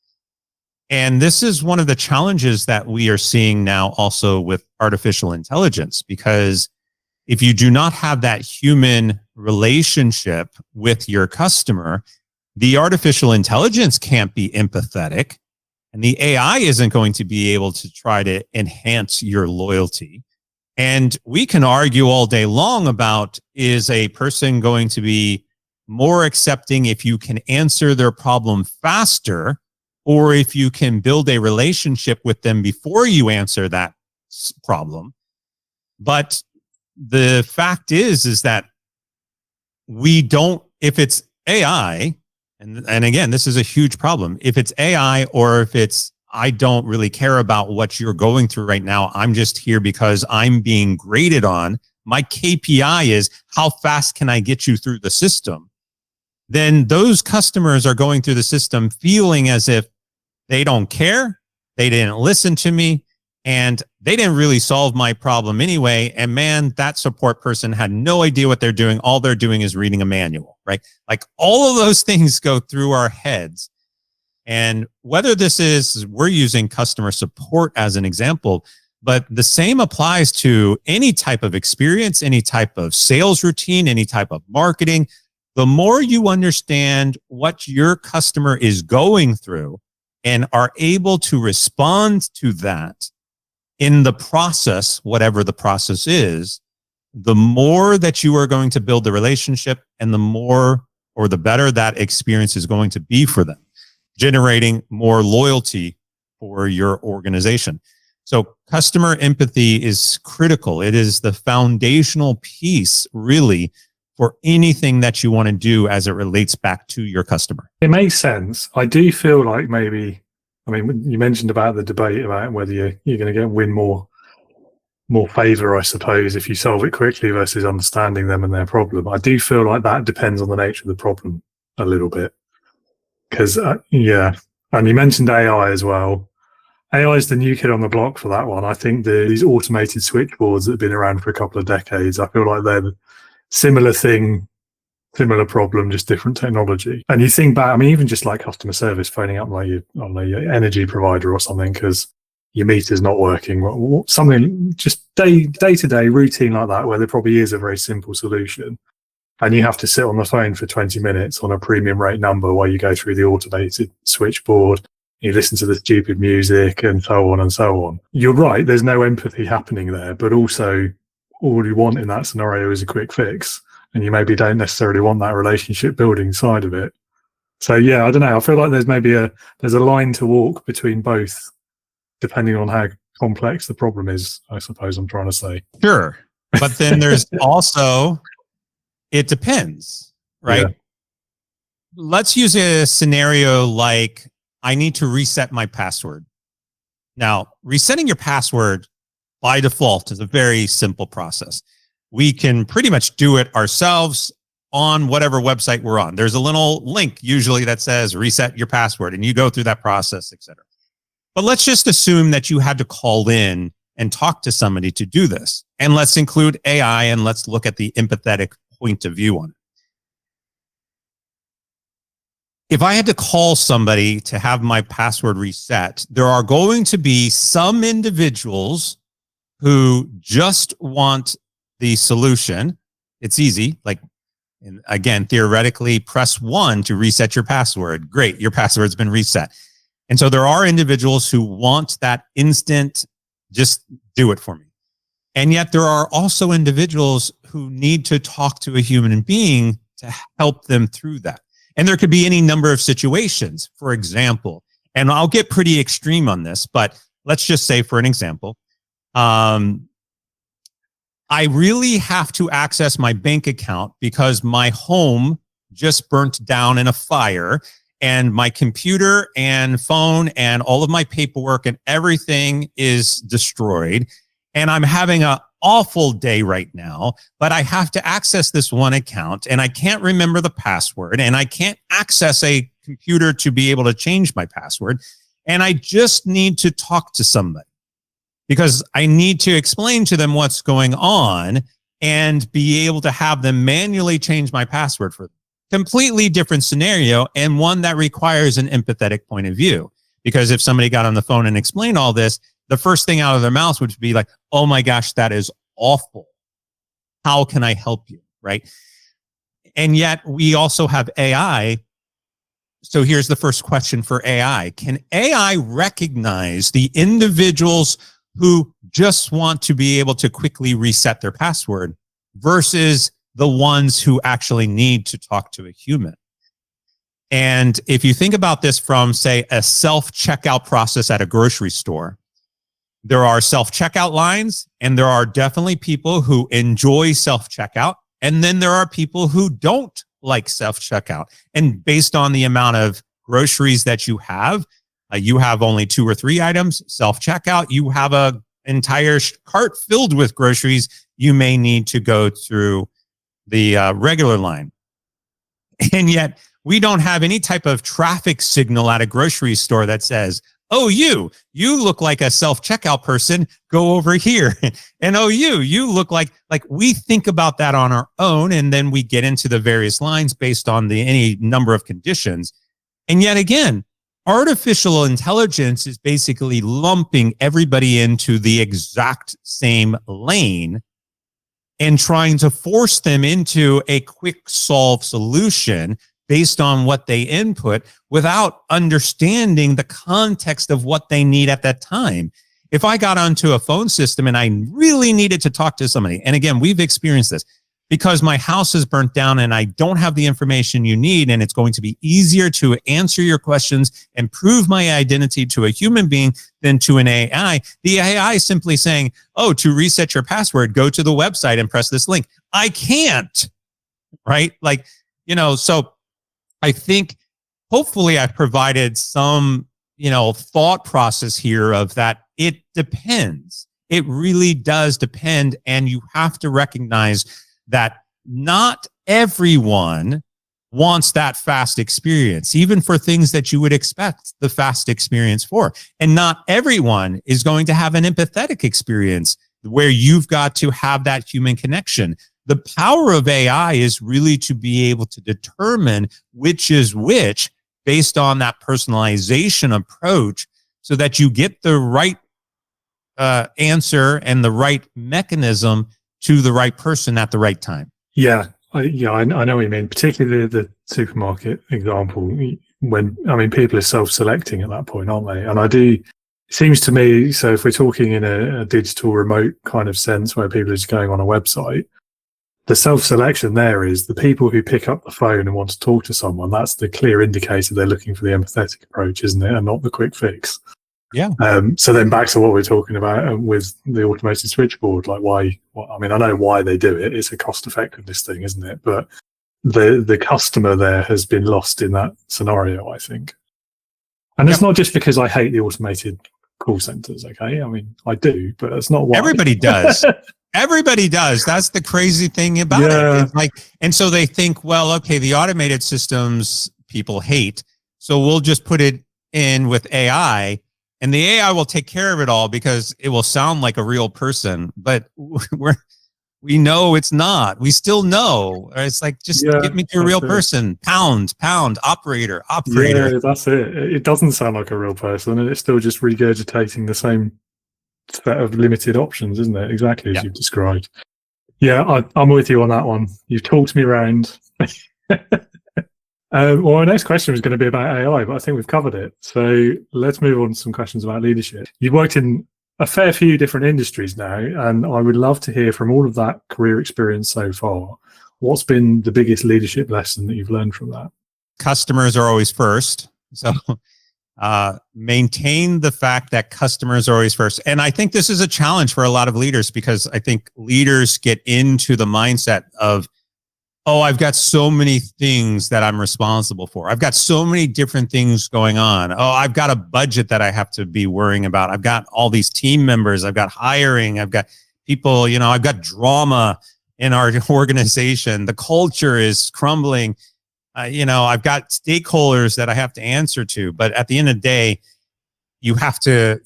And this is one of the challenges that we are seeing now also with artificial intelligence, because if you do not have that human relationship with your customer, the artificial intelligence can't be empathetic, and the AI isn't going to be able to try to enhance your loyalty. And we can argue all day long about, is a person going to be more accepting if you can answer their problem faster, or if you can build a relationship with them before you answer that problem. But the fact is that we don't, if it's AI, and again, this is a huge problem. If it's AI, or if it's, I don't really care about what you're going through right now, I'm just here because I'm being graded on, my KPI is how fast can I get you through the system, then those customers are going through the system feeling as if they don't care, they didn't listen to me, and they didn't really solve my problem anyway. And man, that support person had no idea what they're doing. All they're doing is reading a manual, right? Like, all of those things go through our heads. And whether this is, we're using customer support as an example, but the same applies to any type of experience, any type of sales routine, any type of marketing. The more you understand what your customer is going through and are able to respond to that in the process, whatever the process is, the more that you are going to build the relationship, and the more or the better that experience is going to be for them, generating more loyalty for your organization. So customer empathy is critical. It is the foundational piece, really, for anything that you want to do as it relates back to your customer. It makes sense. I do feel like maybe, I mean, you mentioned about the debate about whether you're going to win more favor, I suppose, if you solve it quickly versus understanding them and their problem. I do feel like that depends on the nature of the problem a little bit. Because, yeah, and you mentioned AI as well. AI is the new kid on the block for that one. I think these automated switchboards that have been around for a couple of decades, I feel like they're similar thing, similar problem, just different technology. And you think back, I mean, even just like customer service, phoning up like your energy provider or something because your meter's not working, something just day-to-day routine like that, where there probably is a very simple solution. And you have to sit on the phone for 20 minutes on a premium rate number while you go through the automated switchboard, you listen to the stupid music and so on and so on. You're right, there's no empathy happening there, but also all you want in that scenario is a quick fix. And you maybe don't necessarily want that relationship building side of it. So yeah, I don't know. I feel like there's a line to walk between both, depending on how complex the problem is, I suppose I'm trying to say. Sure. But then there's also, it depends, right? Yeah. Let's use a scenario like, I need to reset my password. Now, resetting your password by default is a very simple process. We can pretty much do it ourselves on whatever website we're on. There's a little link usually that says reset your password, and you go through that process, etc. But let's just assume that you had to call in and talk to somebody to do this. And let's include AI, and let's look at the empathetic point of view on it. If I had to call somebody to have my password reset, there are going to be some individuals who just want the solution. It's easy. Like, and again, theoretically, press 1 to reset your password. Great, your password's been reset. And so there are individuals who want that instant, just do it for me. And yet there are also individuals who need to talk to a human being to help them through that. And there could be any number of situations, for example, and I'll get pretty extreme on this, but let's just say for an example, I really have to access my bank account because my home just burnt down in a fire, and my computer and phone and all of my paperwork and everything is destroyed. And I'm having an awful day right now, but I have to access this one account and I can't remember the password, and I can't access a computer to be able to change my password. And I just need to talk to somebody because I need to explain to them what's going on and be able to have them manually change my password for them. Completely different scenario, and one that requires an empathetic point of view. Because if somebody got on the phone and explained all this, the first thing out of their mouths would be like, oh my gosh, that is awful. How can I help you? Right? And yet we also have AI. So here's the first question for AI. Can AI recognize the individuals who just want to be able to quickly reset their password versus the ones who actually need to talk to a human? And if you think about this from, say, a self-checkout process at a grocery store, there are self-checkout lines, and there are definitely people who enjoy self-checkout. And then there are people who don't like self-checkout. And based on the amount of groceries that you have only 2 or 3 items, self-checkout, you have a entire cart filled with groceries, you may need to go through the regular line. And yet we don't have any type of traffic signal at a grocery store that says, oh, you look like a self-checkout person, go over here. And oh, you look like we think about that on our own. And then we get into the various lines based on any number of conditions. And yet again, artificial intelligence is basically lumping everybody into the exact same lane and trying to force them into a quick solve solution based on what they input without understanding the context of what they need at that time. If I got onto a phone system and I really needed to talk to somebody, and again, we've experienced this, because my house is burnt down and I don't have the information you need, and it's going to be easier to answer your questions and prove my identity to a human being than to an AI. The AI is simply saying, oh, to reset your password, go to the website and press this link. I can't, right? So I think hopefully I've provided some, thought process here of that. It depends. It really does depend. And you have to recognize that not everyone wants that fast experience, even for things that you would expect the fast experience for. And not everyone is going to have an empathetic experience where you've got to have that human connection. The power of AI is really to be able to determine which is which based on that personalization approach so that you get the right answer and the right mechanism to the right person at the right time. Yeah, I know what you mean, particularly the supermarket example, when, people are self-selecting at that point, aren't they? And it seems to me, so if we're talking in a digital remote kind of sense where people are just going on a website, the self-selection there is the people who pick up the phone and want to talk to someone. That's the clear indicator they're looking for the empathetic approach, isn't it? And not the quick fix. Yeah. So then back to what we're talking about with the automated switchboard, I know why they do it. It's a cost effectiveness thing, isn't it? But the customer there has been lost in that scenario, I think. And it's not just because I hate the automated call centers, okay? I do, but that's not why. Everybody does. Everybody does. That's the crazy thing about it. And so they think, well, okay, the automated systems people hate, so we'll just put it in with AI. And the AI will take care of it all because it will sound like a real person, but we know it's not. We still know. It's like, just get me to a real person. Pound, operator. Yeah, that's it. It doesn't sound like a real person, and it's still just regurgitating the same set of limited options, isn't it? Exactly as you've described. Yeah, I'm with you on that one. You've talked me around. Well, our next question was going to be about AI, but I think we've covered it. So let's move on to some questions about leadership. You've worked in a fair few different industries now, and I would love to hear from all of that career experience so far. What's been the biggest leadership lesson that you've learned from that? Customers are always first. So maintain the fact that customers are always first. And I think this is a challenge for a lot of leaders, because I think leaders get into the mindset of, oh, I've got so many things that I'm responsible for. I've got so many different things going on. Oh, I've got a budget that I have to be worrying about. I've got all these team members. I've got hiring. I've got people, I've got drama in our organization. The culture is crumbling. I've got stakeholders that I have to answer to. But at the end of the day, you have to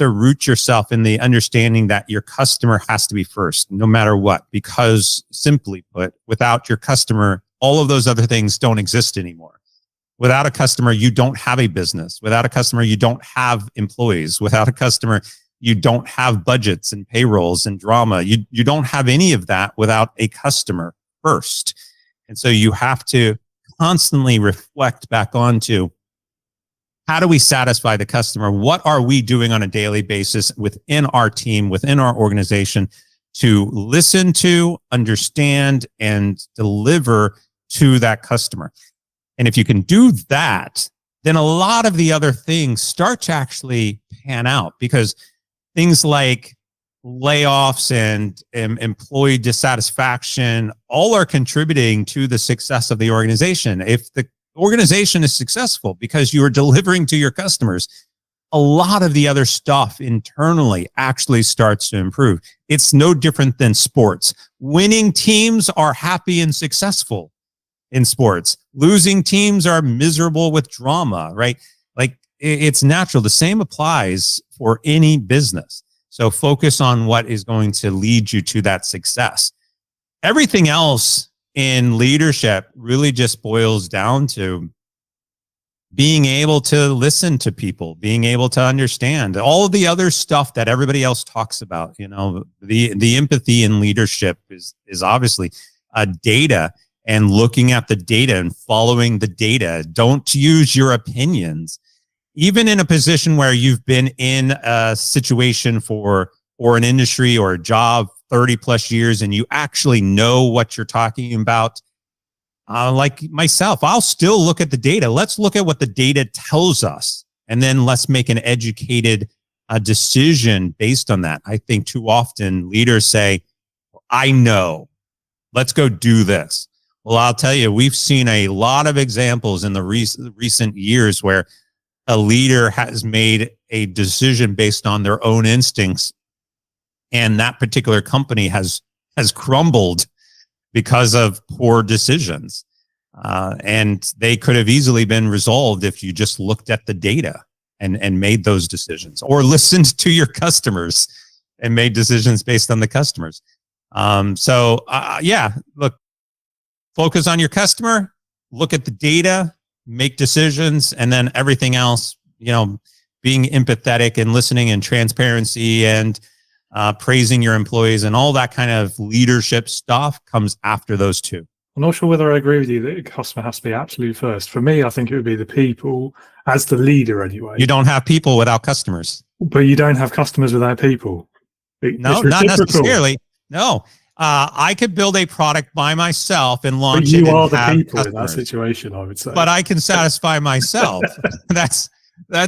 root yourself in the understanding that your customer has to be first, no matter what, because simply put, without your customer, all of those other things don't exist anymore. Without a customer, you don't have a business. Without a customer, you don't have employees. Without a customer, you don't have budgets and payrolls and drama. You don't have any of that without a customer first. And so you have to constantly reflect back onto, how do we satisfy the customer? What are we doing on a daily basis within our team, within our organization, to listen to, understand, and deliver to that customer? And if you can do that, then a lot of the other things start to actually pan out, because things like layoffs and employee dissatisfaction all are contributing to the success of the organization. If the organization is successful because you are delivering to your customers, a lot of the other stuff internally actually starts to improve. It's no different than sports. Winning teams are happy and successful in sports. Losing teams are miserable with drama, right? Like, it's natural. The same applies for any business. So focus on what is going to lead you to that success. Everything else in leadership really just boils down to being able to listen to people, being able to understand all of the other stuff that everybody else talks about. You know, the empathy in leadership is obviously data, and looking at the data and following the data. Don't use your opinions. Even in a position where you've been in a situation or an industry or a job 30 plus years, and you actually know what you're talking about, like myself, I'll still look at the data. Let's look at what the data tells us, and then let's make an educated decision based on that. I think too often leaders say, I know, let's go do this. Well, I'll tell you, we've seen a lot of examples in the recent years where a leader has made a decision based on their own instincts, and that particular company has crumbled because of poor decisions. And they could have easily been resolved if you just looked at the data and made those decisions, or listened to your customers and made decisions based on the customers. Yeah, look, focus on your customer, look at the data, make decisions, and then everything else, you know, being empathetic and listening and transparency and praising your employees and all that kind of leadership stuff comes after those two. I'm not sure whether I agree with you that the customer has to be absolute first. For me, I think it would be the people as the leader anyway. You don't have people without customers. But you don't have customers without people. No, not necessarily. No. I could build a product by myself and launch it. But you are the people customers in that situation, I would say. But I can satisfy myself. That's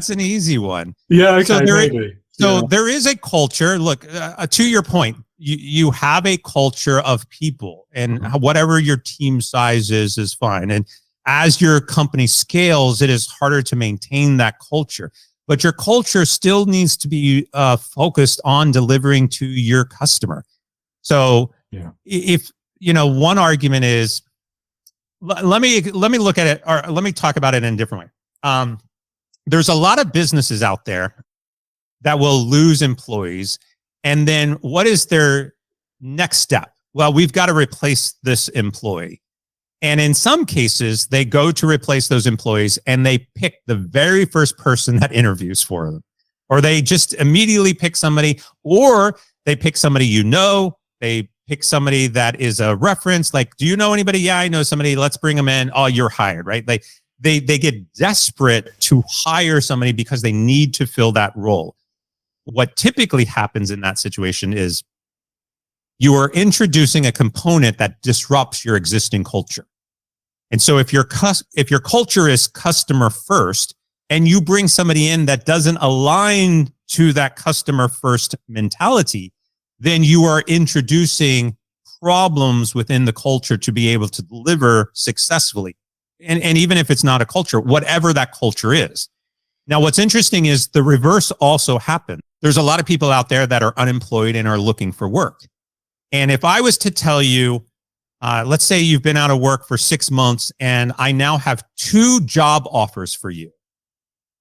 an easy one. Yeah, okay, maybe. So there is a culture. Look, to your point, you have a culture of people, and whatever your team size is fine. And as your company scales, it is harder to maintain that culture. But your culture still needs to be focused on delivering to your customer. So if, you know, one argument is, let me look at it, or let me talk about it in a different way. There's a lot of businesses out there that will lose employees. And then what is their next step? Well, we've got to replace this employee. And in some cases, they go to replace those employees and they pick the very first person that interviews for them. Or they just immediately pick somebody, or they pick somebody, you know, they pick somebody that is a reference. Like, do you know anybody? Yeah, I know somebody. Let's bring them in. Oh, you're hired, right? They get desperate to hire somebody because they need to fill that role. What typically happens in that situation is you are introducing a component that disrupts your existing culture. And so if your culture is customer first, and you bring somebody in that doesn't align to that customer first mentality, then you are introducing problems within the culture to be able to deliver successfully. And even if it's not a culture, whatever that culture is. Now, what's interesting is the reverse also happened. There's a lot of people out there that are unemployed and are looking for work. And if I was to tell you, let's say you've been out of work for 6 months and I now have 2 job offers for you.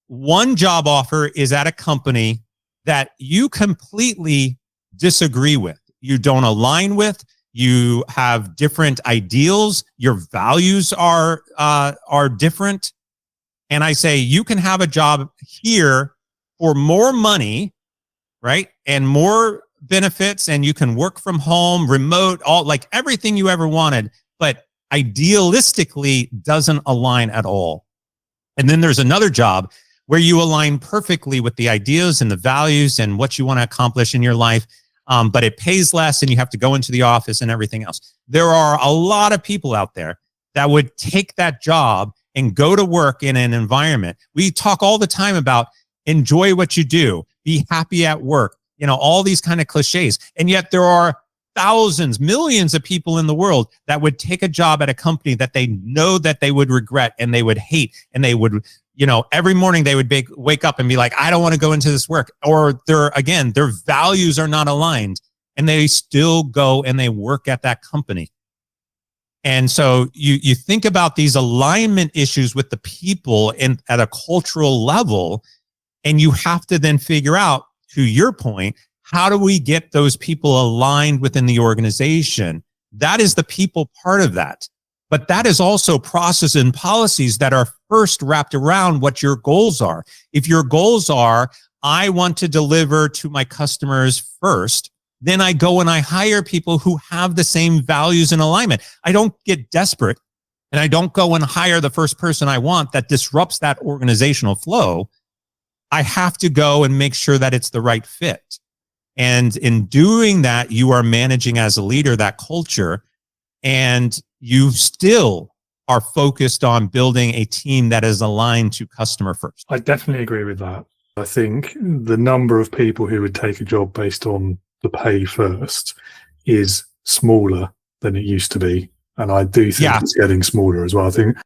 One job offer is at a company that you completely disagree with, you don't align with, you have different ideals, your values are different. And I say, you can have a job here for more money, right? And more benefits, and you can work from home, remote, all, like everything you ever wanted. But idealistically doesn't align at all. And then there's another job where you align perfectly with the ideas and the values and what you want to accomplish in your life. But it pays less and you have to go into the office and everything else. There are a lot of people out there that would take that job and go to work in an environment. We talk all the time about enjoy what you do, be happy at work, all these kind of cliches. And yet there are thousands, millions of people in the world that would take a job at a company that they know that they would regret and they would hate, and they would, every morning they would wake up and be like, I don't want to go into this work. Or their values are not aligned, and they still go and they work at that company. And so you think about these alignment issues with the people at a cultural level, and you have to then figure out, to your point, how do we get those people aligned within the organization? That is the people part of that. But that is also process and policies that are first wrapped around what your goals are. If your goals are, I want to deliver to my customers first, then I go and I hire people who have the same values and alignment. I don't get desperate and I don't go and hire the first person I want that disrupts that organizational flow. I have to go and make sure that it's the right fit. And in doing that, you are managing as a leader that culture, and you still are focused on building a team that is aligned to customer first. I definitely agree with that. I think the number of people who would take a job based on the pay first is smaller than it used to be. And I do think it's getting smaller as well. I think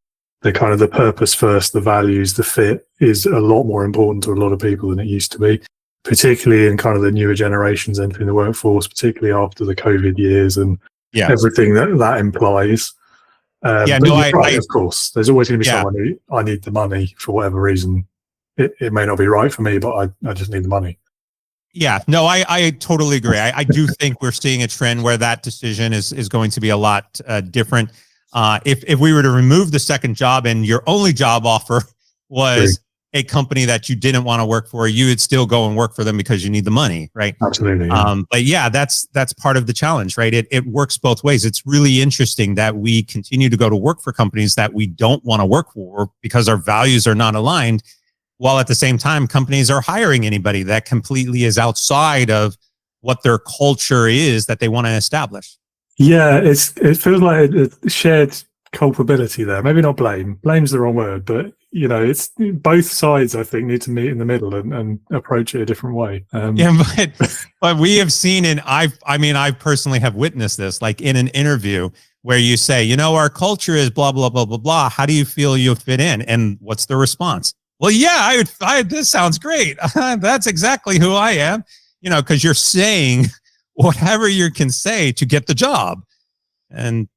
the purpose first, the values, the fit is a lot more important to a lot of people than it used to be, particularly in kind of the newer generations entering the workforce, particularly after the COVID years and everything that implies. Of course, there's always going to be someone who, I need the money for whatever reason. It may not be right for me, but I just need the money. Yeah, no, I totally agree. I do think we're seeing a trend where that decision is going to be a lot different. If we were to remove the second job and your only job offer was a company that you didn't want to work for, you would still go and work for them because you need the money, right? Absolutely. Yeah. But that's part of the challenge, right? It works both ways. It's really interesting that we continue to go to work for companies that we don't want to work for because our values are not aligned, while at the same time, companies are hiring anybody that completely is outside of what their culture is that they want to establish. Yeah, it feels like a shared culpability there. Maybe not blame. Blame's the wrong word, but it's both sides, I think, need to meet in the middle and approach it a different way. But we have seen, and I personally have witnessed this, like in an interview where you say, our culture is blah, blah, blah, blah, blah. How do you feel you'll fit in? And what's the response? Well, yeah, this sounds great. That's exactly who I am, because you're saying whatever you can say to get the job. And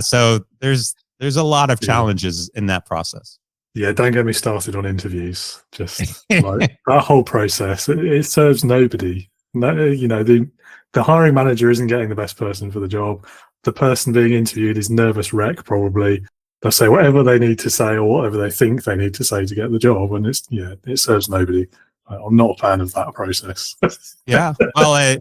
so there's a lot of challenges in that process. Yeah, don't get me started on interviews. Just like that whole process, it serves nobody. No, the hiring manager isn't getting the best person for the job. The person being interviewed is nervous wreck, probably. They'll say whatever they need to say or whatever they think they need to say to get the job, and it serves nobody. I'm not a fan of that process. Yeah, well,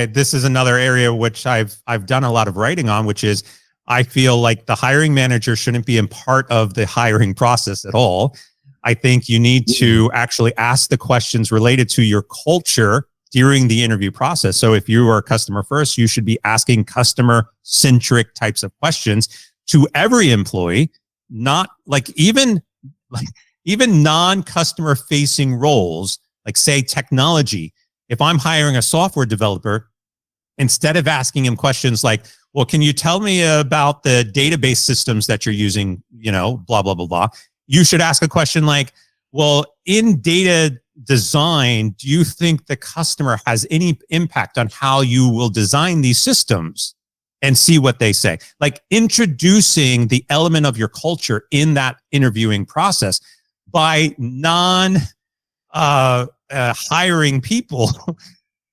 this is another area which I've done a lot of writing on, which is I feel like the hiring manager shouldn't be in part of the hiring process at all. I think you need to actually ask the questions related to your culture during the interview process. So if you are customer first, you should be asking customer-centric types of questions to every employee, not even non-customer facing roles, like say technology. If I'm hiring a software developer, instead of asking him questions like, well, can you tell me about the database systems that you're using, blah, blah, blah, blah. You should ask a question like, well, in data design, do you think the customer has any impact on how you will design these systems? And see what they say. Like introducing the element of your culture in that interviewing process by hiring people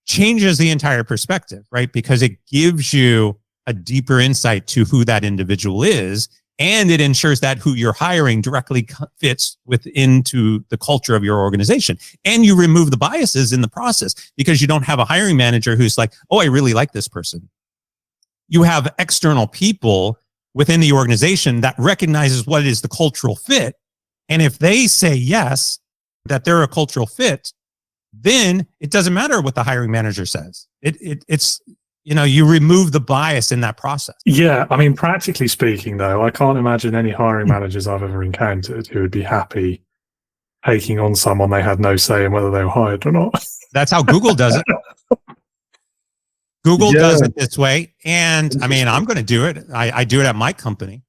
changes the entire perspective, right? Because it gives you a deeper insight to who that individual is, and it ensures that who you're hiring directly fits into the culture of your organization. And you remove the biases in the process because you don't have a hiring manager who's like, oh, I really like this person. You have external people within the organization that recognizes what is the cultural fit. And if they say yes, that they're a cultural fit, then it doesn't matter what the hiring manager says. It's, you remove the bias in that process. Yeah. I mean, practically speaking, though, I can't imagine any hiring managers I've ever encountered who would be happy taking on someone they had no say in whether they were hired or not. That's how Google does it. Google does it this way. And I mean, I'm going to do it. I do it at my company,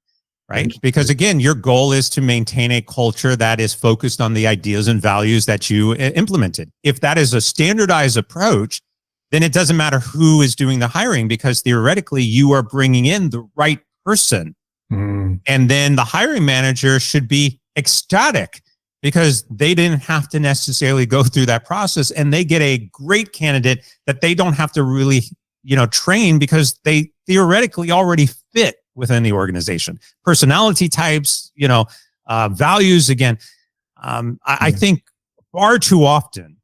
right? Because again, your goal is to maintain a culture that is focused on the ideas and values that you implemented. If that is a standardized approach, then it doesn't matter who is doing the hiring, because theoretically you are bringing in the right person. And then the hiring manager should be ecstatic because they didn't have to necessarily go through that process, and they get a great candidate that they don't have to really, train, because they theoretically already fit within the organization. Personality types, values. Again, I think far too often,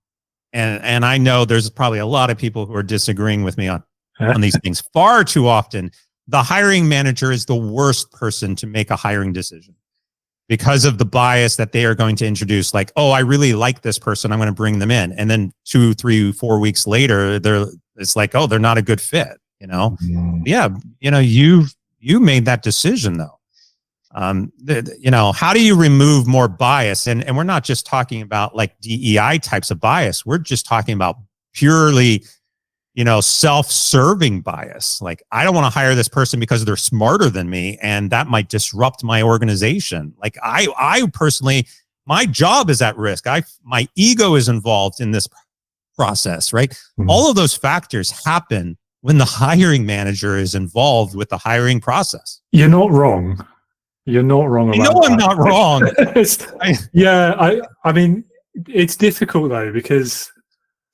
and I know there's probably a lot of people who are disagreeing with me on these things. Far too often, the hiring manager is the worst person to make a hiring decision, because of the bias that they are going to introduce. Like, oh, I really like this person, I'm going to bring them in. And then 2, 3, 4 weeks later, it's like, oh, they're not a good fit, Yeah, you made that decision though. How do you remove more bias? And we're not just talking about like DEI types of bias. We're just talking about purely, self-serving bias. Like, I don't want to hire this person because they're smarter than me, and that might disrupt my organization. Like, I personally, my job is at risk. My ego is involved in this process, right? All of those factors happen when the hiring manager is involved with the hiring process. You're not wrong. You're not wrong about that. I'm not wrong. I mean, it's difficult though, because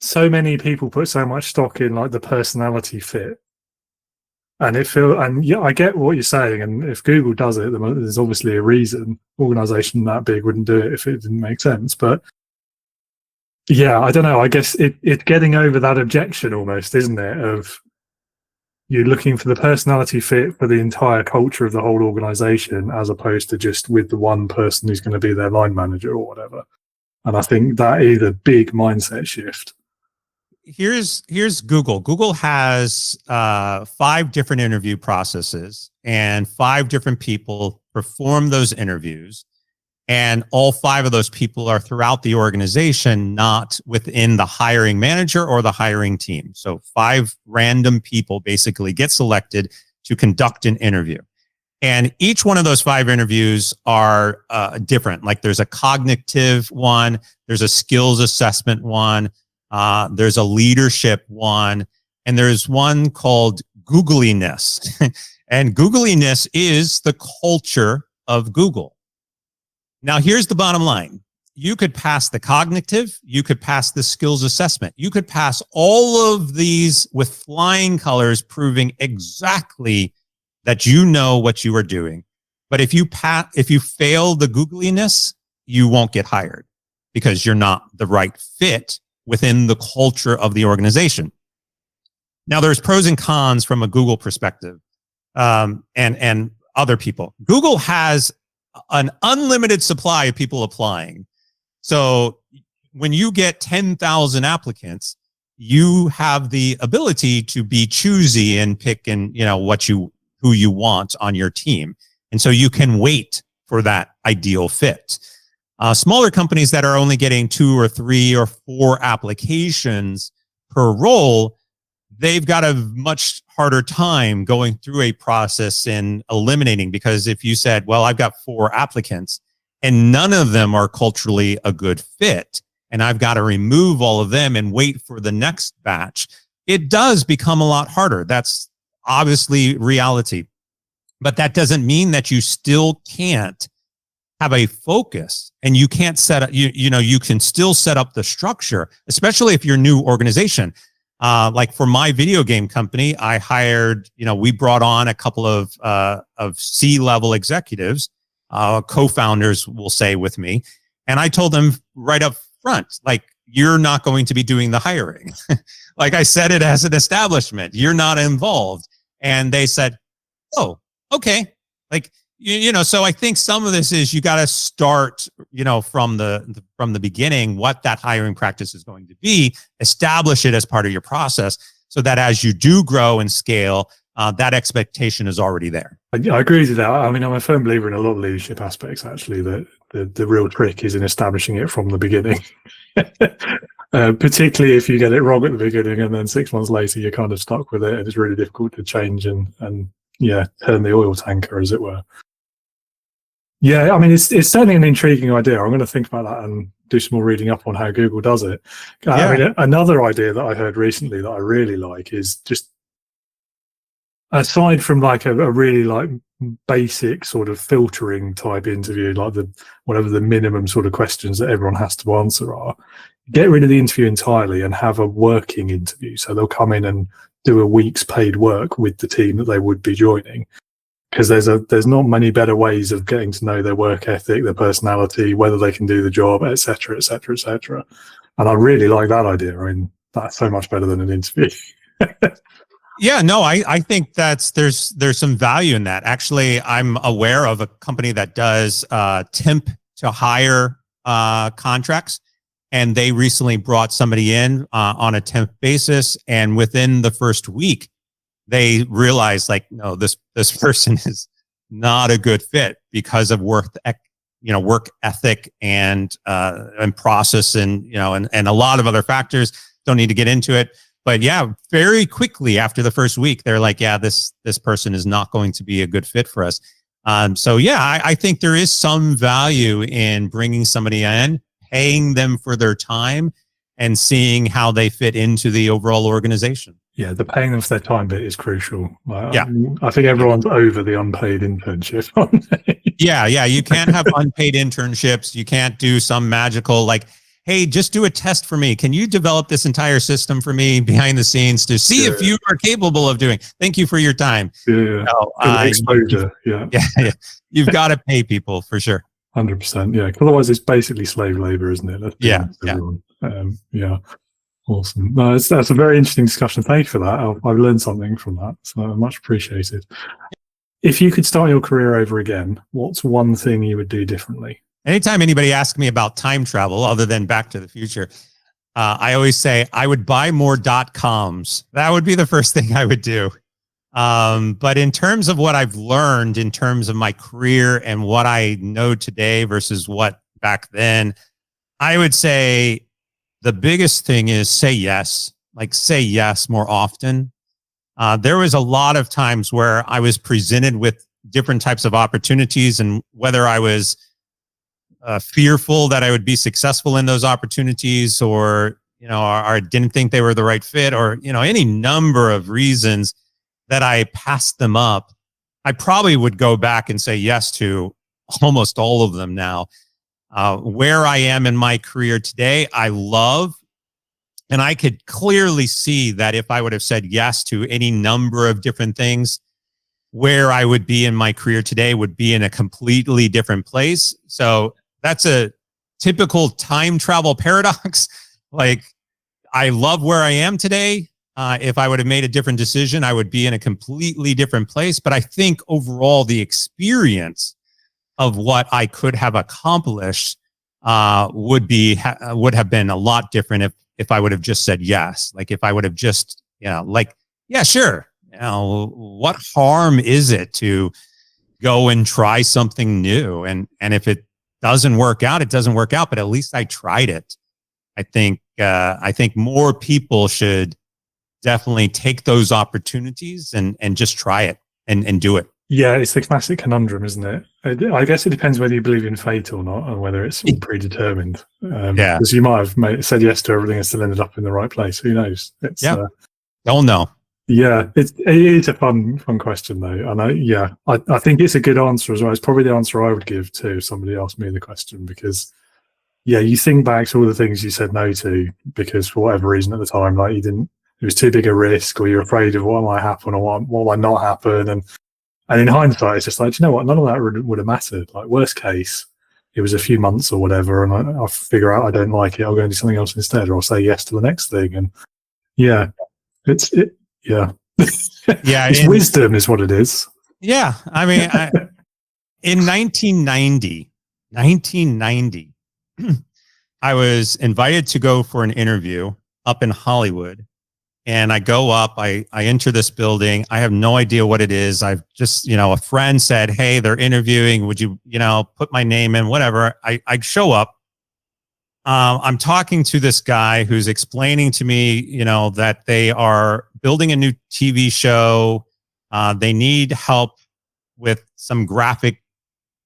so many people put so much stock in like the personality fit, and I get what you're saying. And if Google does it, there's obviously a reason. Organization that big wouldn't do it if it didn't make sense. But yeah, I don't know. I guess it's getting over that objection almost, isn't it? Of you're looking for the personality fit for the entire culture of the whole organization, as opposed to just with the one person who's going to be their line manager or whatever. And I think that is a big mindset shift. Here's Google. Google has 5 different interview processes, and 5 different people perform those interviews. And all 5 of those people are throughout the organization, not within the hiring manager or the hiring team. So 5 random people basically get selected to conduct an interview. And each one of those 5 interviews are different. Like, there's a cognitive one, there's a skills assessment one, there's a leadership one, and there's one called Googliness. And Googliness is the culture of Google. Now, here's the bottom line. You could pass the cognitive, you could pass the skills assessment, you could pass all of these with flying colors, proving exactly that you know what you are doing. But if you fail the Googliness, you won't get hired, because you're not the right fit within the culture of the organization. Now, there's pros and cons from a Google perspective, and other people. Google has an unlimited supply of people applying. So when you get 10,000 applicants, you have the ability to be choosy and pick who you want on your team. And so you can wait for that ideal fit. Smaller companies that are only getting 2 or 3 or 4 applications per role, they've got a much harder time going through a process and eliminating, because if you said, well, I've got 4 applicants and none of them are culturally a good fit, and I've got to remove all of them and wait for the next batch, it does become a lot harder. That's obviously reality. But that doesn't mean that you still can't have a focus, and you can't set up, you can still set up the structure, especially if you're a new organization. Like for my video game company, I hired, we brought on a couple of C-level executives, co-founders will say with me. And I told them right up front, like, you're not going to be doing the hiring. Like, I said it as an establishment, you're not involved. And they said, oh, okay. Like, so I think some of this is you got to start, from the beginning, what that hiring practice is going to be, establish it as part of your process so that as you do grow and scale, that expectation is already there. I agree with that. I mean, I'm a firm believer in a lot of leadership aspects, actually, that the real trick is in establishing it from the beginning. Particularly if you get it wrong at the beginning and then 6 months later you're kind of stuck with it and it's really difficult to change and turn the oil tanker, as it were. Yeah, I mean, it's certainly an intriguing idea. I'm going to think about that and do some more reading up on how Google does it. I mean, another idea that I heard recently that I really like is just, aside from like a really like basic sort of filtering type interview, like whatever the minimum sort of questions that everyone has to answer are, get rid of the interview entirely and have a working interview. So they'll come in and do a week's paid work with the team that they would be joining. Because there's not many better ways of getting to know their work ethic, their personality, whether they can do the job, etc., etc., etc. And I really like that idea. I mean, that's so much better than an interview. Yeah, no, I think there's some value in that. Actually, I'm aware of a company that does temp to hire contracts, and they recently brought somebody in on a temp basis, and within the first week, they realized, like, no, this person is not a good fit because of work ethic and process and a lot of other factors. Don't need to get into it, but yeah, very quickly after the first week, they're like, yeah, this person is not going to be a good fit for us. So yeah, I think there is some value in bringing somebody in, paying them for their time, and seeing how they fit into the overall organization. Yeah, the paying them for their time bit is crucial. I think everyone's over the unpaid internship. Yeah. You can't have unpaid internships. You can't do some magical, like, hey, just do a test for me. Can you develop this entire system for me behind the scenes to see if you are capable of doing? Thank you for your time. Yeah. Exposure. Yeah. You've got to pay people for sure. 100%. Yeah. Otherwise, it's basically slave labor, isn't it? Yeah. Awesome. No, that's a very interesting discussion. Thank you for that. I've learned something from that, so much appreciated. If you could start your career over again, what's one thing you would do differently? Anytime anybody asks me about time travel, other than Back to the Future, I always say I would buy more .coms. That would be the first thing I would do. But in terms of what I've learned in terms of my career and what I know today versus what back then, I would say the biggest thing is say yes more often. There was a lot of times where I was presented with different types of opportunities, and whether I was fearful that I would be successful in those opportunities, or I didn't think they were the right fit, or any number of reasons that I passed them up, I probably would go back and say yes to almost all of them now. Where I am in my career today, I love, and I could clearly see that if I would have said yes to any number of different things, where I would be in my career today would be in a completely different place. So that's a typical time travel paradox. Like, I love where I am today. If I would have made a different decision, I would be in a completely different place. But I think overall, the experience of what I could have accomplished would have been a lot different if I would have just said yes. Like, if I would have just, sure. What harm is it to go and try something new? And if it doesn't work out, it doesn't work out, but at least I tried it. I think more people should definitely take those opportunities and just try it and do it. Yeah, it's the classic conundrum, isn't it? I guess it depends whether you believe in fate or not, and whether it's all predetermined. Because you might have said yes to everything and still ended up in the right place. Who knows? Don't know. Yeah, it is a fun question though, and I think it's a good answer as well. It's probably the answer I would give too if somebody asked me the question, because you think back to all the things you said no to because for whatever reason at the time, like it was too big a risk, or you're afraid of what might happen or what might not happen, and in hindsight, it's just like, you know what? None of that would have mattered. Like, worst case, it was a few months or whatever, and I'll figure out I don't like it. I'll go and do something else instead, or I'll say yes to the next thing. And it's wisdom is what it is. Yeah, I mean, in 1990, I was invited to go for an interview up in Hollywood. And I go up, I enter this building. I have no idea what it is. I've just, a friend said, hey, they're interviewing. Would you, put my name in, whatever. I show up. I'm talking to this guy who's explaining to me, that they are building a new TV show. They need help with some graphic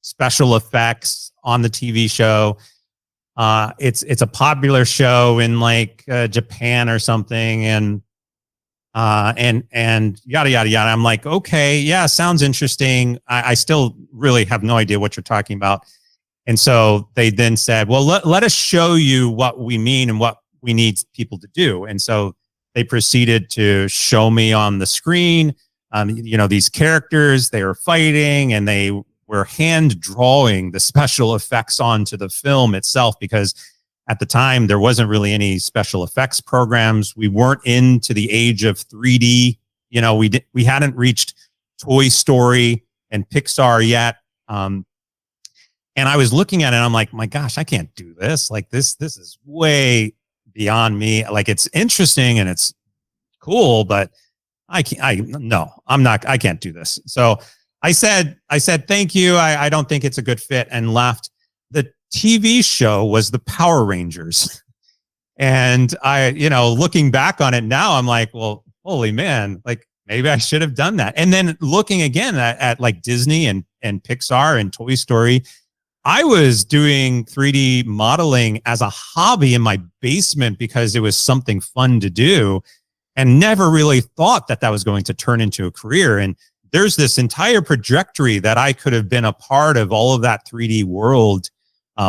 special effects on the TV show. It's a popular show in like Japan or something, and yada yada yada. I'm like, okay, yeah, sounds interesting. I still really have no idea what you're talking about. And so they then said, well, let us show you what we mean and what we need people to do. And so they proceeded to show me on the screen, these characters, they were fighting, and they were hand drawing the special effects onto the film itself, because at the time there wasn't really any special effects programs. We weren't into the age of 3D. We hadn't reached Toy Story and Pixar yet. And I was looking at it and I'm like, my gosh, I can't do this. Like this is way beyond me. Like, it's interesting and it's cool, but I can't do this. So I said, thank you. I don't think it's a good fit, and left. The TV show was the Power Rangers. And looking back on it now, I'm like, well, holy man, like maybe I should have done that. And then looking again at like Disney and Pixar and Toy Story, I was doing 3D modeling as a hobby in my basement because it was something fun to do, and never really thought that was going to turn into a career. And there's this entire trajectory that I could have been a part of all of that 3D world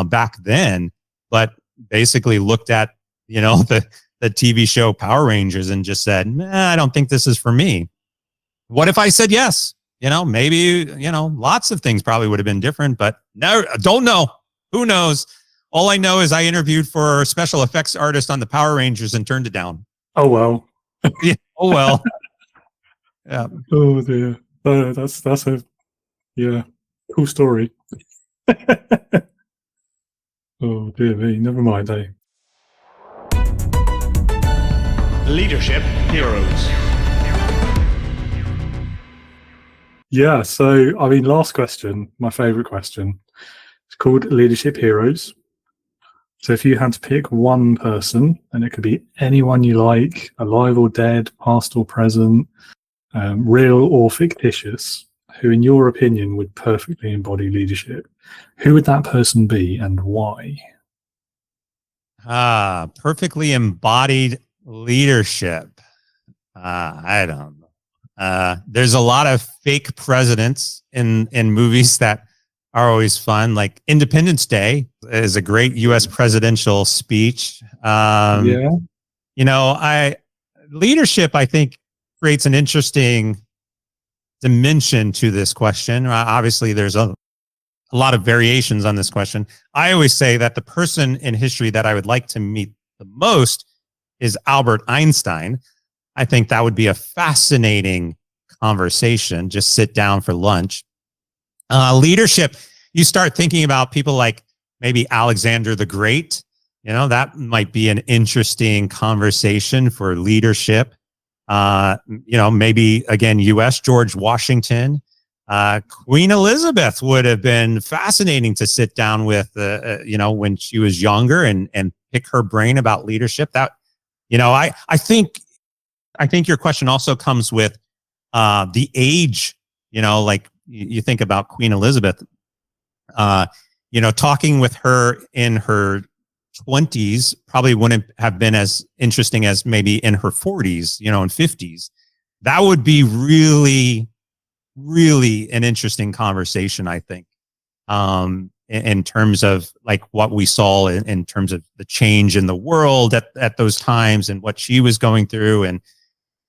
back then, but basically looked at, the TV show Power Rangers and just said, I don't think this is for me. What if I said yes? Maybe, lots of things probably would have been different, but no, don't know. Who knows? All I know is I interviewed for special effects artist on the Power Rangers and turned it down. Oh, well. Yeah. Oh, well. Yeah. Oh, dear. That's a cool story. Oh, dear me. Never mind, eh? Leadership heroes. Yeah, so, last question, my favorite question. It's called Leadership Heroes. So if you had to pick one person, and it could be anyone you like, alive or dead, past or present, real or fictitious, who in your opinion would perfectly embody leadership, who would that person be and why? Perfectly embodied leadership. I don't know. There's a lot of fake presidents in movies that are always fun. Like Independence Day is a great U.S. presidential speech. Leadership, I think, creates an interesting dimension to this question. Obviously, there's a lot of variations on this question. I always say that the person in history that I would like to meet the most is Albert Einstein. I think that would be a fascinating conversation. Just sit down for lunch. Leadership, you start thinking about people like maybe Alexander the Great. That might be an interesting conversation for leadership. Maybe again, U.S. George Washington, Queen Elizabeth would have been fascinating to sit down with, when she was younger and pick her brain about leadership. That, I think your question also comes with the age. Like you think about Queen Elizabeth. Talking with her in her 20s probably wouldn't have been as interesting as maybe in her 40s, and 50s. That would be really, really an interesting conversation, I think, in terms of like what we saw in terms of the change in the world at those times and what she was going through and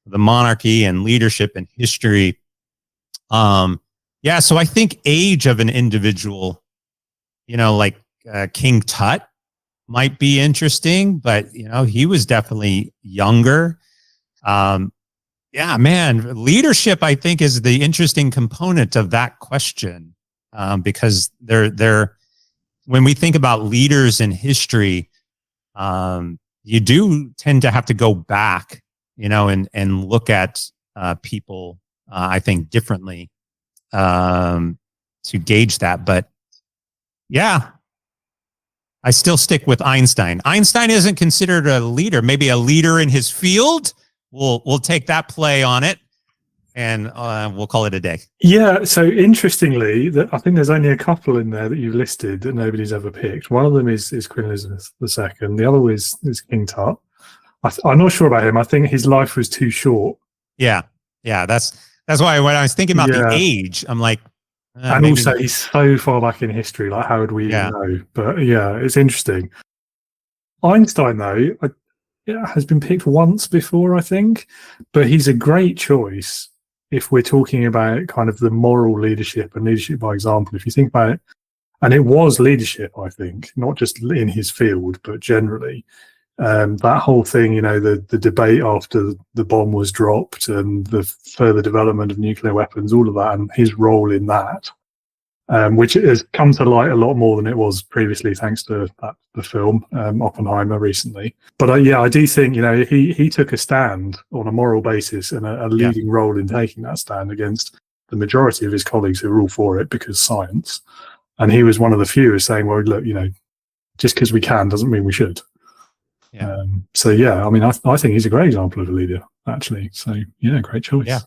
the monarchy and leadership and history. So I think age of an individual, like King Tut might be interesting, but he was definitely younger. Leadership, I think, is the interesting component of that question. because they're when we think about leaders in history, you do tend to have to go back, and look at people, I think, differently to gauge that. But yeah, I still stick with Einstein. Einstein isn't considered a leader. Maybe a leader in his field. We'll take that play on it, and we'll call it a day. Yeah. So interestingly, I think there's only a couple in there that you've listed that nobody's ever picked. One of them is Queen Elizabeth II. The other is King Tut. I'm not sure about him. I think his life was too short. Yeah. That's why when I was thinking about the age, I'm like, and maybe. Also, he's so far back in history. Like, how would we even know? But yeah, it's interesting. Einstein, though, has been picked once before, I think, but he's a great choice if we're talking about kind of the moral leadership and leadership by example. If you think about it, and it was leadership, I think, not just in his field, but generally. That whole thing, the debate after the bomb was dropped and the further development of nuclear weapons, all of that, and his role in that, which has come to light a lot more than it was previously, thanks to the film Oppenheimer recently. But I do think he took a stand on a moral basis and a leading role in taking that stand against the majority of his colleagues who were all for it because science. And he was one of the few who was saying, well, look, just because we can doesn't mean we should. Yeah. I think he's a great example of a leader, actually. So, great choice. Yeah.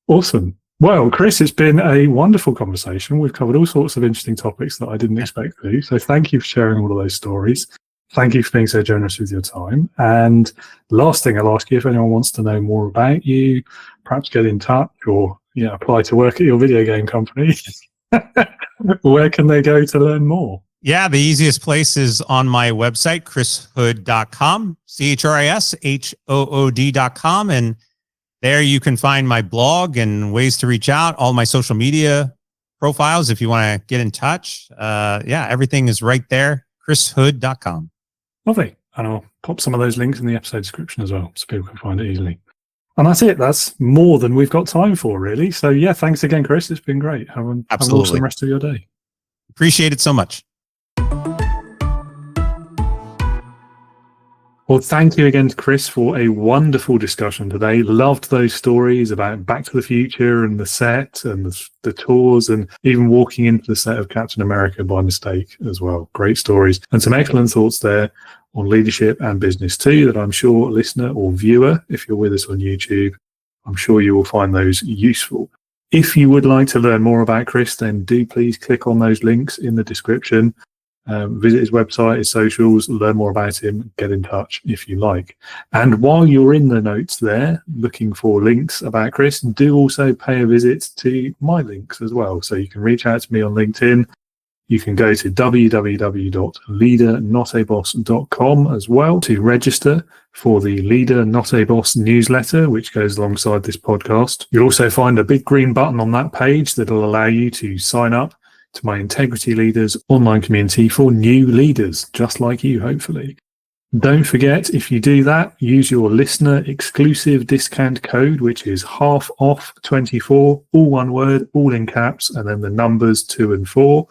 Awesome. Well, Chris, it's been a wonderful conversation. We've covered all sorts of interesting topics that I didn't expect to. So thank you for sharing all of those stories. Thank you for being so generous with your time. And last thing I'll ask you, if anyone wants to know more about you, perhaps get in touch or apply to work at your video game company, where can they go to learn more? Yeah, the easiest place is on my website, chrishood.com, CHRISHOOD.com. And there you can find my blog and ways to reach out, all my social media profiles if you want to get in touch. Everything is right there, chrishood.com. Lovely. And I'll pop some of those links in the episode description as well so people can find it easily. And that's it. That's more than we've got time for, really. So, thanks again, Chris. It's been great. Have an awesome rest of your day. Appreciate it so much. Well, thank you again to Chris for a wonderful discussion today. Loved those stories about Back to the Future and the set and the tours and even walking into the set of Captain America by mistake as well. Great stories and some excellent thoughts there on leadership and business too that I'm sure listener or viewer, if you're with us on YouTube, I'm sure you will find those useful. If you would like to learn more about Chris, then do please click on those links in the description. Visit his website, his socials, learn more about him, get in touch if you like. And while you're in the notes there, looking for links about Chris, do also pay a visit to my links as well. So you can reach out to me on LinkedIn. You can go to www.leadernotaboss.com as well to register for the Leader Not a Boss newsletter, which goes alongside this podcast. You'll also find a big green button on that page that'll allow you to sign up to my Integrity Leaders online community for new leaders, just like you, hopefully. Don't forget, if you do that, use your listener exclusive discount code, which is halfoff24, all one word, all in caps, and then the numbers 2 and 4.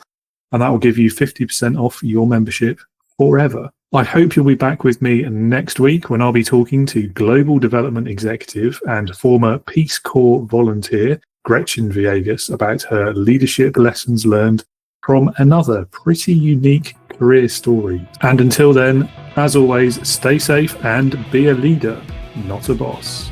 And that will give you 50% off your membership forever. I hope you'll be back with me next week when I'll be talking to Global Development Executive and former Peace Corps volunteer, Gretchen Villegas, about her leadership lessons learned from another pretty unique career story. And until then, as always, stay safe and be a leader, not a boss.